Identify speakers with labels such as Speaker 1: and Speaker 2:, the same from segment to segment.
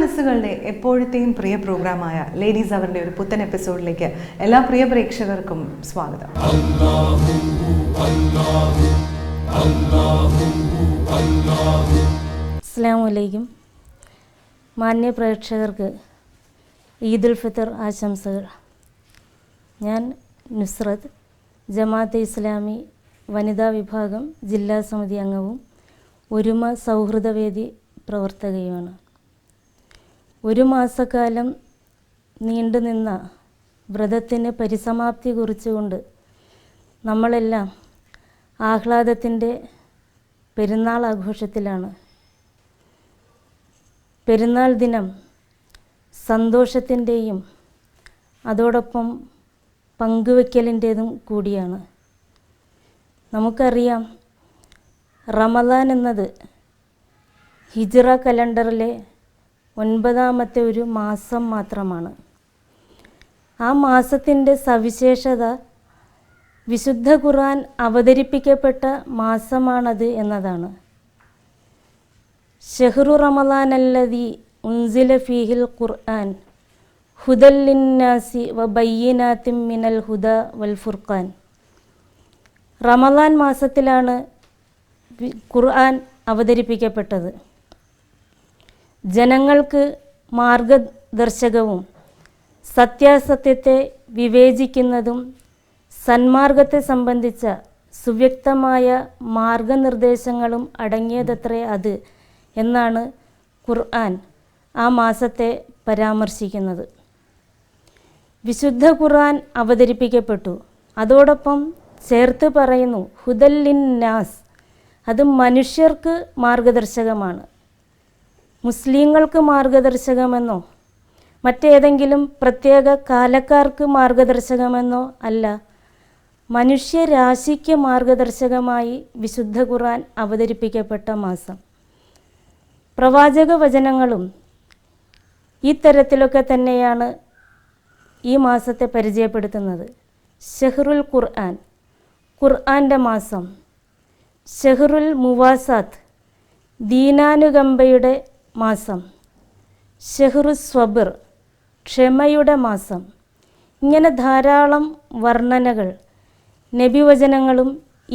Speaker 1: മനസ്സുകളുടെ എപ്പോഴത്തെയും പ്രിയ പ്രോഗ്രാമായ ladies അവറിൻ്റെ ഒരു പുത്തൻ എപ്പിസോഡിലേക്ക് എല്ലാ പ്രിയ പ്രേക്ഷകർക്കും സ്വാഗതം.
Speaker 2: അസ്സലാമു അലൈക്കും. മാന്യ പ്രേക്ഷകർക്ക് ഈദുൽ ഫിത്തർ ആശംസകൾ. ഞാൻ നുസ്രത്ത്, ജമാഅത്തെ ഇസ്ലാമി വനിതാ വിഭാഗം ജില്ലാ സമിതി അംഗവും ഒരുമ സൗഹൃദവേദി പ്രവർത്തകയുമാണ്. ഒരു മാസക്കാലം നീണ്ടുനിന്ന വ്രതത്തിന് പരിസമാപ്തി കുറിച്ചുകൊണ്ട് നമ്മളെല്ലാം ആഹ്ലാദത്തിൻ്റെ പെരുന്നാൾ ആഘോഷത്തിലാണ്. പെരുന്നാൾ ദിനം സന്തോഷത്തിൻ്റെയും അതോടൊപ്പം പങ്കുവയ്ക്കലിൻ്റേതും കൂടിയാണ്. നമുക്കറിയാം, റമദാൻ എന്നത് ഹിജ്റ കലണ്ടറിലെ 9ാമത്തെ ഒരു മാസം മാത്രമാണ്. ആ മാസത്തിൻ്റെ സവിശേഷത വിശുദ്ധ ഖുർആൻ അവതരിപ്പിക്കപ്പെട്ട മാസമാണത് എന്നതാണ്. ഷഹ്റു റമദാൻ അല്ലദീ ഉൻസില ഫീഹിൽ ഖുർആൻ ഹുദൽ ലിന്നാസി വബയ്യിനാത്തിൻ മിനൽ ഹുദ വൽ ഫുർഖാൻ. റമദാൻ മാസത്തിലാണ് ഖുർആൻ അവതരിപ്പിക്കപ്പെട്ടത്. ജനങ്ങൾക്ക് മാർഗദർശകവും സത്യാസത്യത്തെ വിവേചിക്കുന്നതും സന്മാർഗത്തെ സംബന്ധിച്ച സുവ്യക്തമായ മാർഗനിർദ്ദേശങ്ങളും അടങ്ങിയതത്രേ അത് എന്നാണ് ഖുർആൻ ആ മാസത്തെ പരാമർശിക്കുന്നത്. വിശുദ്ധ ഖുർആൻ അവതരിപ്പിക്കപ്പെട്ടു. അതോടൊപ്പം ചേർത്ത് പറയുന്നു ഹുദൽ ലിന്നാസ്, അത് മനുഷ്യർക്ക് മാർഗദർശകമാണ്. മുസ്ലിങ്ങൾക്ക് മാർഗദർശകമെന്നോ മറ്റേതെങ്കിലും പ്രത്യേക കാലക്കാർക്ക് മാർഗദർശകമെന്നോ അല്ല, മനുഷ്യരാശിക്ക് മാർഗദർശകമായി വിശുദ്ധ ഖുർആൻ അവതരിപ്പിക്കപ്പെട്ട മാസം. പ്രവാചക വചനങ്ങളും ഈ തരത്തിലൊക്കെ തന്നെയാണ് ഈ മാസത്തെ പരിചയപ്പെടുത്തുന്നത്. ഷഹ്റുൽ ഖുർആൻ, ഖുർആൻ്റെ മാസം. ഷഹ്റുൽ മുവാസാത്ത്, ദീനാനുകമ്പയുടെ മാസം. ഷഹ്റു സ്വബർ, ക്ഷമയുടെ മാസം. ഇങ്ങനെ ധാരാളം വർണ്ണനകൾ നബിവചനങ്ങളും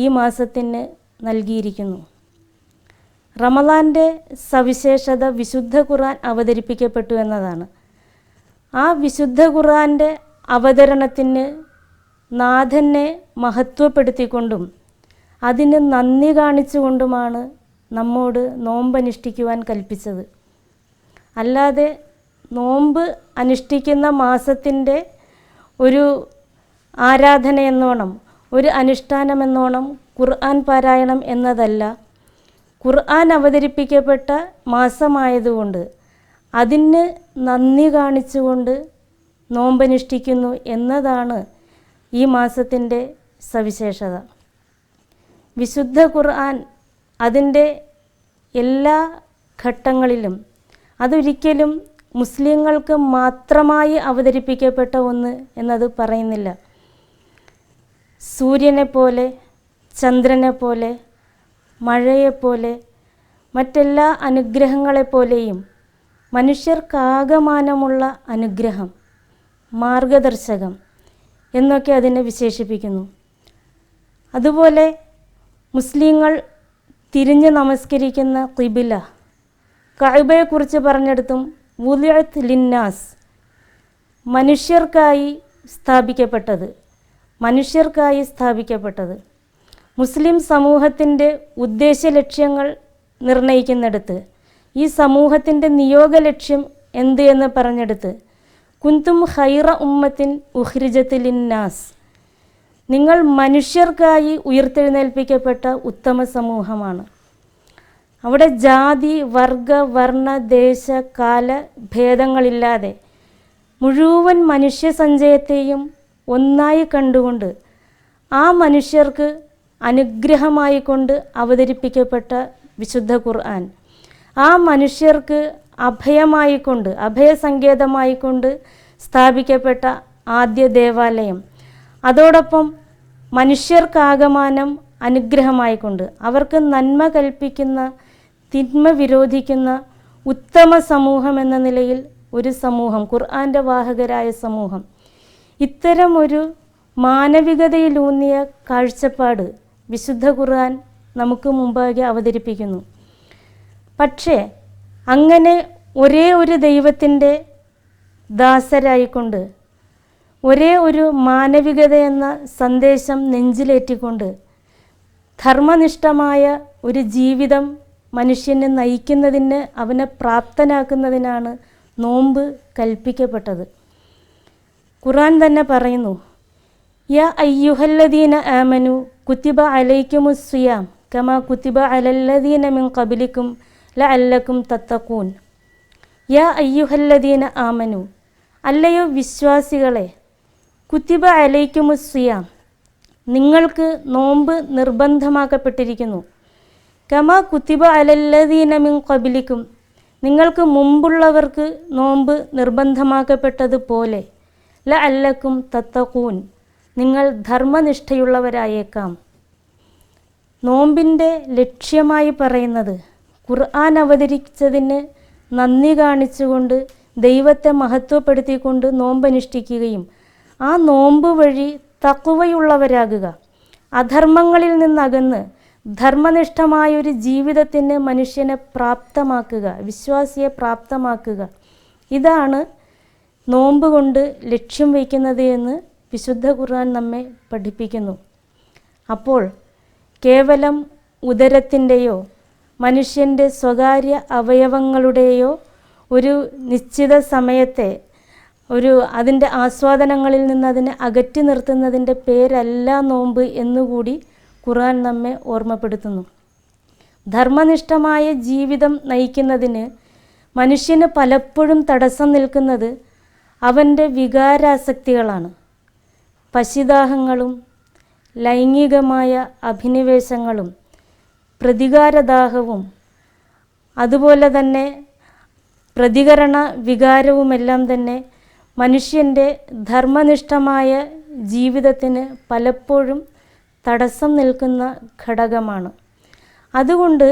Speaker 2: ഈ മാസത്തിന് നൽകിയിരിക്കുന്നു. റമദാൻ്റെ സവിശേഷത വിശുദ്ധ ഖുർആൻ അവതരിപ്പിക്കപ്പെട്ടു എന്നതാണ്. ആ വിശുദ്ധ ഖുർആൻ്റെ അവതരണത്തിന് നാഥനെ മഹത്വപ്പെടുത്തിക്കൊണ്ടും അതിന് നന്ദി കാണിച്ചുകൊണ്ടുമാണ് നമ്മോട് നോമ്പനുഷ്ഠിക്കുവാൻ കൽപ്പിച്ചത്. അല്ലാതെ നോമ്പ് അനുഷ്ഠിക്കുന്ന മാസത്തിൻ്റെ ഒരു ആരാധനയെന്നോണം, ഒരു അനുഷ്ഠാനമെന്നോണം ഖുർആൻ പാരായണം എന്നതല്ല. ഖുർആൻ അവതരിപ്പിക്കപ്പെട്ട മാസമായതുകൊണ്ട് അതിന് നന്ദി കാണിച്ചുകൊണ്ട് നോമ്പനുഷ്ഠിക്കുന്നു എന്നതാണ് ഈ മാസത്തിൻ്റെ സവിശേഷത. വിശുദ്ധ ഖുർആൻ അതിൻ്റെ എല്ലാ ഘട്ടങ്ങളിലും അതൊരിക്കലും മുസ്ലിങ്ങൾക്ക് മാത്രമായി അവതരിപ്പിക്കപ്പെട്ട ഒന്ന് എന്നത് പറയുന്നില്ല. സൂര്യനെ പോലെ, ചന്ദ്രനെ പോലെ, മഴയെപ്പോലെ, മറ്റെല്ലാ അനുഗ്രഹങ്ങളെപ്പോലെയും മനുഷ്യർക്കാകമാനമുള്ള അനുഗ്രഹം, മാർഗദർശകം എന്നൊക്കെ അതിനെ വിശേഷിപ്പിക്കുന്നു. അതുപോലെ മുസ്ലിങ്ങൾ തിരിഞ്ഞ് നമസ്കരിക്കുന്ന ഖിബില, കഅബയെക്കുറിച്ച് പറഞ്ഞെടുത്തും വുദിഅത് ലിന്നാസ്, മനുഷ്യർക്കായി സ്ഥാപിക്കപ്പെട്ടത്. മുസ്ലിം സമൂഹത്തിൻ്റെ ഉദ്ദേശ ലക്ഷ്യങ്ങൾ നിർണയിക്കുന്നിടത്ത് ഈ സമൂഹത്തിൻ്റെ നിയോഗ ലക്ഷ്യം എന്ത് എന്ന് പറഞ്ഞെടുത്ത് കുന്തും ഖൈറ ഉമ്മത്തിൻ ഉഖ്രിജത് ലിന്നാസ്, നിങ്ങൾ മനുഷ്യർക്കായി ഉയർത്തെഴുന്നേൽപ്പിക്കപ്പെട്ട ഉത്തമ സമൂഹമാണ്. അവിടെ ജാതി, വർഗ, വർണ്ണ, ദേശ, കാല ഭേദങ്ങളില്ലാതെ മുഴുവൻ മനുഷ്യ സഞ്ചയത്തെയും ഒന്നായി കണ്ടുകൊണ്ട് ആ മനുഷ്യർക്ക് അനുഗ്രഹമായിക്കൊണ്ട് അവതരിപ്പിക്കപ്പെട്ട വിശുദ്ധ ഖുർആൻ, ആ മനുഷ്യർക്ക് അഭയമായിക്കൊണ്ട്, അഭയസങ്കേതമായിക്കൊണ്ട് സ്ഥാപിക്കപ്പെട്ട ആദ്യ ദേവാലയം, അതോടൊപ്പം മനുഷ്യർക്കാകമാനം അനുഗ്രഹമായിക്കൊണ്ട് അവർക്ക് നന്മ കൽപ്പിക്കുന്ന, തിന്മ വിരോധിക്കുന്ന ഉത്തമ സമൂഹം എന്ന നിലയിൽ ഒരു സമൂഹം, ഖുർആൻ്റെ വാഹകരായ സമൂഹം, ഇത്തരം ഒരു മാനവികതയിലൂന്നിയ കാഴ്ചപ്പാട് വിശുദ്ധ ഖുർആൻ നമുക്ക് മുമ്പാകെ അവതരിപ്പിക്കുന്നു. പക്ഷേ അങ്ങനെ ഒരേ ഒരു ദൈവത്തിൻ്റെ ദാസരായിക്കൊണ്ട്, ഒരേ ഒരു മാനവികത എന്ന സന്ദേശം നെഞ്ചിലേറ്റിക്കൊണ്ട് ധർമ്മനിഷ്ഠമായ ഒരു ജീവിതം മനുഷ്യനെ നയിക്കുന്നതിന്, അവനെ പ്രാപ്തനാക്കുന്നതിനാണ് നോമ്പ് കൽപ്പിക്കപ്പെട്ടത്. ഖുർആൻ തന്നെ പറയുന്നു, യാ അയ്യുഹല്ലദീന ആമനു കുത്തിബ അലൈക്കുമുസ്സിയാം കമാ കുത്തിബ അലല്ലദീന മിൻ ഖബ്ലിക്കും ലഅല്ലക്കും തത്തഖൂൻ. യാ അയ്യുഹല്ലദീന ആമനു, അല്ലയോ വിശ്വാസികളെ, കുത്തിബ അലൈക്കുമുസ്സിയാം, നിങ്ങൾക്ക് നോമ്പ് നിർബന്ധമാക്കപ്പെട്ടിരിക്കുന്നു. കമാ കുത്തിബ അലല്ലദീന മിൻ ഖബ്ലിക്കും, നിങ്ങൾക്ക് മുമ്പുള്ളവർക്ക് നോമ്പ് നിർബന്ധമാക്കപ്പെട്ടതുപോലെ ലഅല്ലക്കും തത്തഖൂൻ, നിങ്ങൾ ധർമ്മനിഷ്ഠയുള്ളവരായേക്കാം. നോമ്പിൻ്റെ ലക്ഷ്യമായി പറയുന്നത് ഖുർആൻ അവതരിച്ചതിന് നന്ദി കാണിച്ചുകൊണ്ട് ദൈവത്തെ മഹത്വപ്പെടുത്തിക്കൊണ്ട് നോമ്പനുഷ്ഠിക്കുകയും ആ നോമ്പ് വഴി തഖ്വയുള്ളവരാകുക, അധർമ്മങ്ങളിൽ നിന്നകന്ന് ധർമ്മനിഷ്ഠമായൊരു ജീവിതത്തിന് മനുഷ്യനെ പ്രാപ്തമാക്കുക, വിശ്വാസിയെ പ്രാപ്തമാക്കുക. ഇതാണ് നോമ്പ് കൊണ്ട് ലക്ഷ്യം വയ്ക്കുന്നത് എന്ന് വിശുദ്ധ ഖുർആൻ നമ്മെ പഠിപ്പിക്കുന്നു. അപ്പോൾ കേവലം ഉദരത്തിൻ്റെയോ മനുഷ്യൻ്റെ സ്വകാര്യ അവയവങ്ങളുടെയോ ഒരു നിശ്ചിത സമയത്തെ അതിൻ്റെ ആസ്വാദനങ്ങളിൽ നിന്ന് അതിനെ അകറ്റി നിർത്തുന്നതിൻ്റെ പേരല്ല നോമ്പ് എന്നുകൂടി ഖുർആൻ നമ്മെ ഓർമ്മപ്പെടുത്തുന്നു. ധർമ്മനിഷ്ഠമായ ജീവിതം നയിക്കുന്നതിന് മനുഷ്യന് പലപ്പോഴും തടസ്സം നിൽക്കുന്നത് അവൻ്റെ വികാരാസക്തികളാണ്. പശിദാഹങ്ങളും ലൈംഗികമായ അഭിനിവേശങ്ങളും പ്രതികാരദാഹവും അതുപോലെ തന്നെ പ്രതികരണ വികാരവുമെല്ലാം തന്നെ മനുഷ്യൻ്റെ ധർമ്മനിഷ്ഠമായ ജീവിതത്തിന് പലപ്പോഴും തടസ്സം നിൽക്കുന്ന ഘടകമാണ്. അതുകൊണ്ട്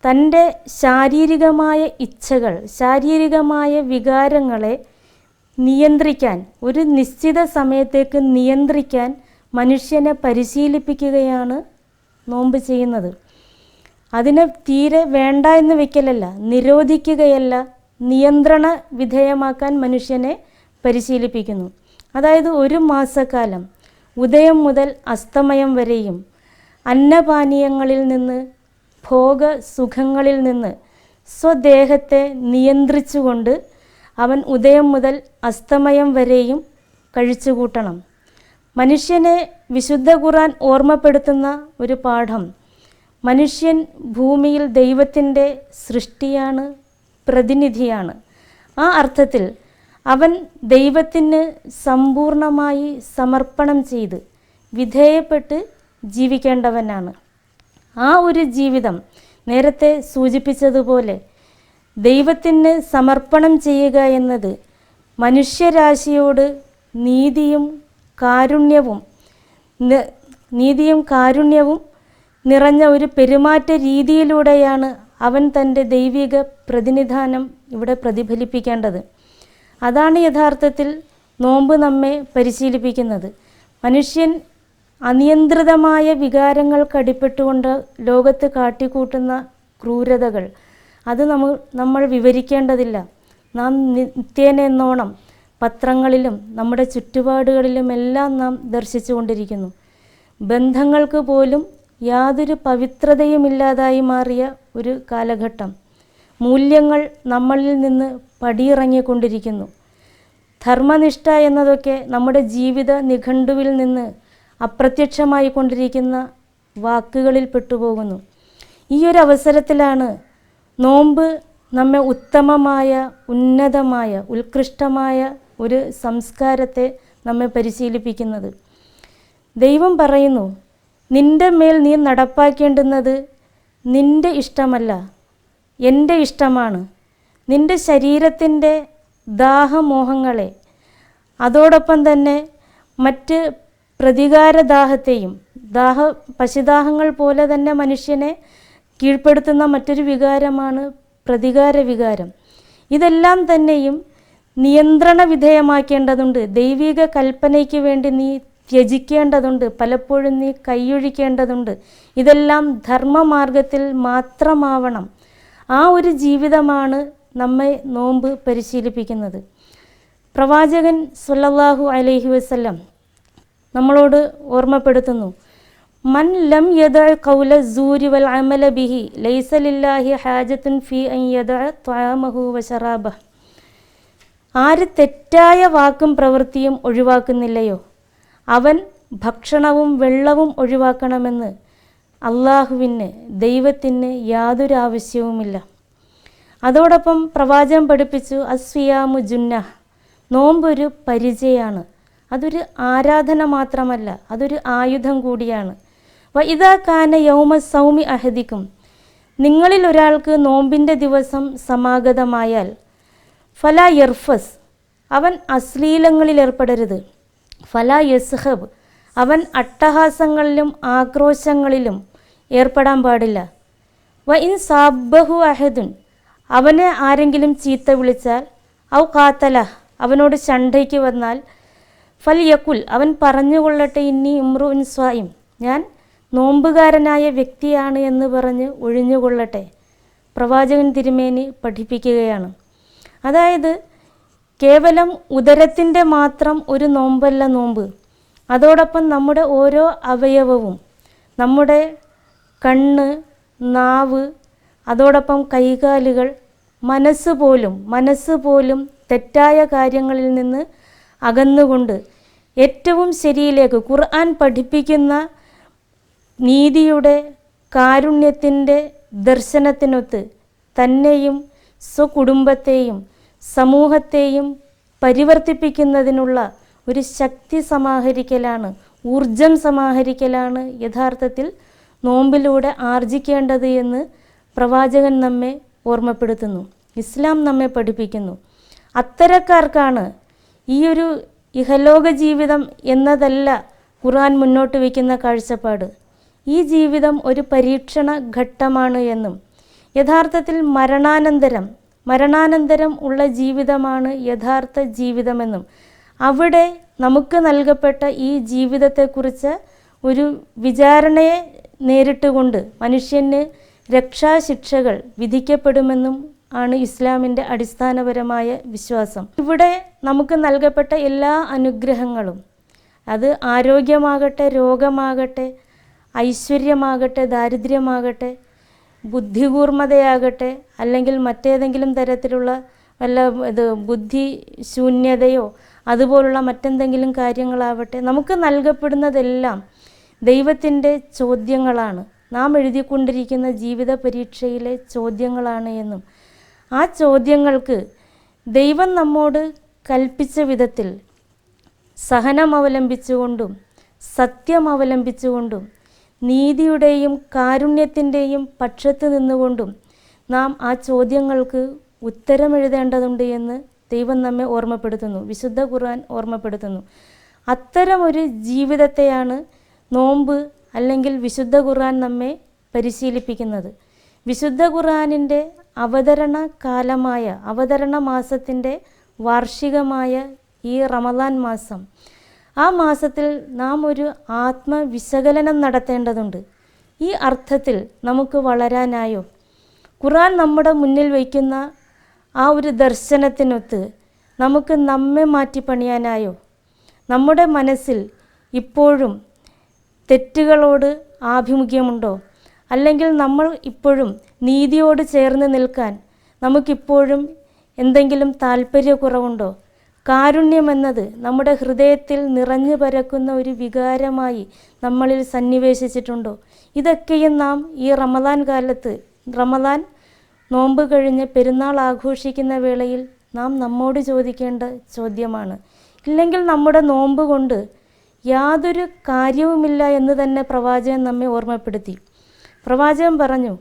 Speaker 2: തൻ്റെ ശാരീരികമായ ഇച്ഛകൾ, ശാരീരികമായ വികാരങ്ങളെ നിയന്ത്രിക്കാൻ, ഒരു നിശ്ചിത സമയത്തേക്ക് നിയന്ത്രിക്കാൻ മനുഷ്യനെ പരിശീലിപ്പിക്കുകയാണ് നോമ്പ് ചെയ്യുന്നത്. അതിനെ തീരെ വേണ്ട എന്ന് വെക്കലല്ല, നിരോധിക്കുകയല്ല, നിയന്ത്രണ വിധേയമാക്കാൻ മനുഷ്യനെ പരിശീലിപ്പിക്കുന്നു. അതായത് ഒരു മാസക്കാലം ഉദയം മുതൽ അസ്തമയം വരെയും അന്നപാനീയങ്ങളിൽ നിന്ന്, ഭോഗസുഖങ്ങളിൽ നിന്ന് സ്വദേഹത്തെ നിയന്ത്രിച്ചുകൊണ്ട് അവൻ ഉദയം മുതൽ അസ്തമയം വരെയും കഴിച്ചുകൂട്ടണം. മനുഷ്യനെ വിശുദ്ധ ഖുർആൻ ഓർമ്മപ്പെടുത്തുന്ന ഒരു പാഠം, മനുഷ്യൻ ഭൂമിയിൽ ദൈവത്തിൻ്റെ സൃഷ്ടിയാണ്, പ്രതിനിധിയാണ്. ആ അർത്ഥത്തിൽ അവൻ ദൈവത്തിന് സമ്പൂർണമായി സമർപ്പണം ചെയ്ത് വിധേയപ്പെട്ട് ജീവിക്കേണ്ടവനാണ്. ആ ഒരു ജീവിതം നേരത്തെ സൂചിപ്പിച്ചതുപോലെ ദൈവത്തിന് സമർപ്പണം ചെയ്യുക എന്നത് മനുഷ്യരാശിയോട് നീതിയും കാരുണ്യവും നിറഞ്ഞ ഒരു പെരുമാറ്റ രീതിയിലൂടെയാണ് അവൻ തൻ്റെ ദൈവിക പ്രതിനിധാനം ഇവിടെ പ്രതിഫലിപ്പിക്കേണ്ടത്. അതാണ് യഥാർത്ഥത്തിൽ നോമ്പ് നമ്മെ പരിശീലിപ്പിക്കുന്നത്. മനുഷ്യൻ അനിയന്ത്രിതമായ വികാരങ്ങൾക്കടിപ്പെട്ടുകൊണ്ട് ലോകത്ത് കാട്ടിക്കൂട്ടുന്ന ക്രൂരതകൾ അത് നമ്മൾ വിവരിക്കേണ്ടതില്ല. നാം നിത്യേന എന്നോണം പത്രങ്ങളിലും നമ്മുടെ ചുറ്റുപാടുകളിലുമെല്ലാം നാം ദർശിച്ചു കൊണ്ടിരിക്കുന്നു. ബന്ധങ്ങൾക്ക് പോലും യാതൊരു പവിത്രതയുമില്ലാതായി മാറിയ ഒരു കാലഘട്ടം. മൂല്യങ്ങൾ നമ്മളിൽ നിന്ന് പടിയിറങ്ങിക്കൊണ്ടിരിക്കുന്നു. ധർമ്മനിഷ്ഠ എന്നതൊക്കെ നമ്മുടെ ജീവിത നിഘണ്ടുവിൽ നിന്ന് അപ്രത്യക്ഷമായി കൊണ്ടിരിക്കുന്ന വാക്കുകളിൽ പെട്ടുപോകുന്നു. ഈ ഒരു അവസരത്തിലാണ് നോമ്പ് നമ്മെ ഉത്തമമായ, ഉന്നതമായ, ഉത്കൃഷ്ടമായ ഒരു സംസ്കാരത്തെ നമ്മെ പരിശീലിപ്പിക്കുന്നത്. ദൈവം പറയുന്നു, നിൻ്റെ മേൽ നീ നടപ്പാക്കേണ്ടുന്നത് നിൻ്റെ ഇഷ്ടമല്ല, എൻ്റെ ഇഷ്ടമാണ്. നിൻ്റെ ശരീരത്തിൻ്റെ ദാഹമോഹങ്ങളെ അതോടൊപ്പം തന്നെ മറ്റ് പ്രതികാരദാഹത്തെയും, പശുദാഹങ്ങൾ പോലെ തന്നെ മനുഷ്യനെ കീഴ്പ്പെടുത്തുന്ന മറ്റൊരു വികാരമാണ് പ്രതികാര വികാരം, ഇതെല്ലാം തന്നെയും നിയന്ത്രണ വിധേയമാക്കേണ്ടതുണ്ട്. ദൈവിക കൽപ്പനയ്ക്ക് വേണ്ടി നീ ത്യജിക്കേണ്ടതുണ്ട്, പലപ്പോഴും നീ കൈയൊഴിക്കേണ്ടതുണ്ട്. ഇതെല്ലാം ധർമ്മമാർഗത്തിൽ മാത്രമാവണം. ആ ഒരു ജീവിതമാണ് നമ്മെ നോമ്പ് പരിശീലിപ്പിക്കുന്നത്. പ്രവാചകൻ സ്വല്ലല്ലാഹു അലൈഹി വസല്ലം നമ്മളോട് ഓർമ്മപ്പെടുത്തുന്നു, മൻ ലം യദഅ ഖൗല സൂരി വൽ അമല ബിഹി ലൈസ ലില്ലാഹി ഹാജത്തുൻ ഫീ അൻ യദഅ ത്വഅമഹു വശറാബഹു. ആര് തെറ്റായ വാക്കും പ്രവൃത്തിയും ഒഴിവാക്കുന്നില്ലയോ അവൻ ഭക്ഷണവും വെള്ളവും ഒഴിവാക്കണമെന്ന് അള്ളാഹുവിന്, ദൈവത്തിന് യാതൊരു ആവശ്യവുമില്ല. അതോടൊപ്പം പ്രവാചകൻ പഠിപ്പിച്ചു, അസ്വിയാമു ജുന്ന, നോമ്പൊരു പരിചയമാണ്, അതൊരു ആരാധന മാത്രമല്ല, അതൊരു ആയുധം കൂടിയാണ്. ഇദാ കാന യൗമ സൗമി അഹദിക്കും, നിങ്ങളിൽ ഒരാൾക്ക് നോമ്പിൻ്റെ ദിവസം സമാഗതമായാൽ ഫലാ യർഫസ്, അവൻ അശ്ലീലങ്ങളിൽ ഏർപ്പെടരുത്. ഫലാ യസ്ഹബ്, അവൻ അട്ടഹാസങ്ങളിലും ആക്രോശങ്ങളിലും ഏർപ്പെടാൻ പാടില്ല. ഇൻ സാബഹു അഹദുൻ, അവനെ ആരെങ്കിലും ചീത്ത വിളിച്ചാൽ, ഔ കാത്തല, അവനോട് ശണ്ഠയ്ക്ക് വന്നാൽ, ഫൽ യക്കുൽ, അവൻ പറഞ്ഞുകൊള്ളട്ടെ, ഇന്നി ഇമ്രുഉൻ സ്വായിം, ഞാൻ നോമ്പുകാരനായ വ്യക്തിയാണ് എന്ന് പറഞ്ഞ് ഒഴിഞ്ഞുകൊള്ളട്ടെ. പ്രവാചകൻ തിരുമേനി പഠിപ്പിക്കുകയാണ്. അതായത് കേവലം ഉദരത്തിൻ്റെ മാത്രം ഒരു നോമ്പല്ല നോമ്പ്. അതോടൊപ്പം നമ്മുടെ ഓരോ അവയവവും, നമ്മുടെ കണ്ണ്, നാവ്, അതോടൊപ്പം കൈകാലുകൾ, മനസ്സ് പോലും തെറ്റായ കാര്യങ്ങളിൽ നിന്ന് അകന്നുകൊണ്ട് ഏറ്റവും ശരിയിലേക്ക് ഖുർആൻ പഠിപ്പിക്കുന്ന നീതിയുടെ, കാരുണ്യത്തിൻ്റെ ദർശനത്തിനൊത്ത് തന്നെയും സ്വകുടുംബത്തെയും സമൂഹത്തെയും പരിവർത്തിപ്പിക്കുന്നതിനുള്ള ഒരു ശക്തി സമാഹരിക്കലാണ്, ഊർജം സമാഹരിക്കലാണ് യഥാർത്ഥത്തിൽ നോമ്പിലൂടെ ആർജിക്കേണ്ടത് എന്ന് പ്രവാചകൻ നമ്മെ ഓർമ്മപ്പെടുത്തുന്നു, ഇസ്ലാം നമ്മെ പഠിപ്പിക്കുന്നു. അത്തരക്കാർക്കാണ് ഈ ഒരു ഇഹലോക ജീവിതം എന്നതല്ല ഖുർആൻ മുന്നോട്ട് വയ്ക്കുന്ന കാഴ്ചപ്പാട്. ഈ ജീവിതം ഒരു പരീക്ഷണ ഘട്ടമാണ് എന്നും യഥാർത്ഥത്തിൽ മരണാനന്തരം ഉള്ള ജീവിതമാണ് യഥാർത്ഥ ജീവിതമെന്നും അവിടെ നമുക്ക് നൽകപ്പെട്ട ഈ ജീവിതത്തെക്കുറിച്ച് ഒരു വിചാരണയെ നേരിട്ടുകൊണ്ട് മനുഷ്യന് രക്ഷാശിക്ഷകൾ വിധിക്കപ്പെടുമെന്നും ആണ് ഇസ്ലാമിൻ്റെ അടിസ്ഥാനപരമായ വിശ്വാസം. ഇവിടെ നമുക്ക് നൽകപ്പെട്ട എല്ലാ അനുഗ്രഹങ്ങളും, അത് ആരോഗ്യമാകട്ടെ, രോഗമാകട്ടെ, ഐശ്വര്യമാകട്ടെ, ദാരിദ്ര്യമാകട്ടെ, ബുദ്ധികൂർമ്മതയാകട്ടെ, അല്ലെങ്കിൽ മറ്റേതെങ്കിലും തരത്തിലുള്ള ബുദ്ധി ശൂന്യതയോ അതുപോലുള്ള മറ്റെന്തെങ്കിലും കാര്യങ്ങളാവട്ടെ, നമുക്ക് നൽകപ്പെടുന്നതെല്ലാം ദൈവത്തിൻ്റെ ചോദ്യങ്ങളാണ്, നാം എഴുതിക്കൊണ്ടിരിക്കുന്ന ജീവിത പരീക്ഷയിലെ ചോദ്യങ്ങളാണ് എന്നും ആ ചോദ്യങ്ങൾക്ക് ദൈവം നമ്മോട് കൽപ്പിച്ച വിധത്തിൽ സഹനം അവലംബിച്ചുകൊണ്ടും സത്യം അവലംബിച്ചുകൊണ്ടും നീതിയുടെയും കാരുണ്യത്തിൻ്റെയും പക്ഷത്ത് നിന്നുകൊണ്ടും നാം ആ ചോദ്യങ്ങൾക്ക് ഉത്തരമെഴുതേണ്ടതുണ്ട് എന്ന് ദൈവം നമ്മെ ഓർമ്മപ്പെടുത്തുന്നു, വിശുദ്ധ ഖുർആൻ ഓർമ്മപ്പെടുത്തുന്നു. അത്തരമൊരു ജീവിതത്തെയാണ് നോമ്പ് അല്ലെങ്കിൽ വിശുദ്ധ ഖുർആൻ നമ്മെ പരിശീലിപ്പിക്കുന്നത്. വിശുദ്ധ ഖുർആനിൻ്റെ അവതരണ മാസത്തിൻ്റെ വാർഷികമായ ഈ റമദാൻ മാസം, ആ മാസത്തിൽ നാം ഒരു ആത്മവിശകലനം നടത്തേണ്ടതുണ്ട്. ഈ അർത്ഥത്തിൽ നമുക്ക് വളരാനായോ, ഖുർആൻ നമ്മുടെ മുന്നിൽ വയ്ക്കുന്ന ആ ഒരു ദർശനത്തിനൊത്ത് നമുക്ക് നമ്മെ മാറ്റിപ്പണിയാനായോ, നമ്മുടെ മനസ്സിൽ ഇപ്പോഴും തെറ്റുകളോട് ആഭിമുഖ്യമുണ്ടോ, അല്ലെങ്കിൽ നമ്മൾ ഇപ്പോഴും നീതിയോട് ചേർന്ന് നിൽക്കാൻ നമുക്കിപ്പോഴും എന്തെങ്കിലും താല്പര്യക്കുറവുണ്ടോ, കാരുണ്യമെന്നത് നമ്മുടെ ഹൃദയത്തിൽ നിറഞ്ഞു പരക്കുന്ന ഒരു വികാരമായി നമ്മളിൽ സന്നിവേശിച്ചിട്ടുണ്ടോ? ഇതൊക്കെയും നാം ഈ റമദാൻ കാലത്ത്, റമദാൻ നോമ്പ് കഴിഞ്ഞ് പെരുന്നാൾ ആഘോഷിക്കുന്ന വേളയിൽ നാം നമ്മോട് ചോദിക്കേണ്ട ചോദ്യമാണ്. ഇല്ലെങ്കിൽ നമ്മുടെ നോമ്പ് കൊണ്ട് യാതൊരു കാര്യവുമില്ല എന്ന് തന്നെ പ്രവാചകൻ നമ്മെ ഓർമ്മപ്പെടുത്തി. പ്രവാചകൻ പറഞ്ഞു,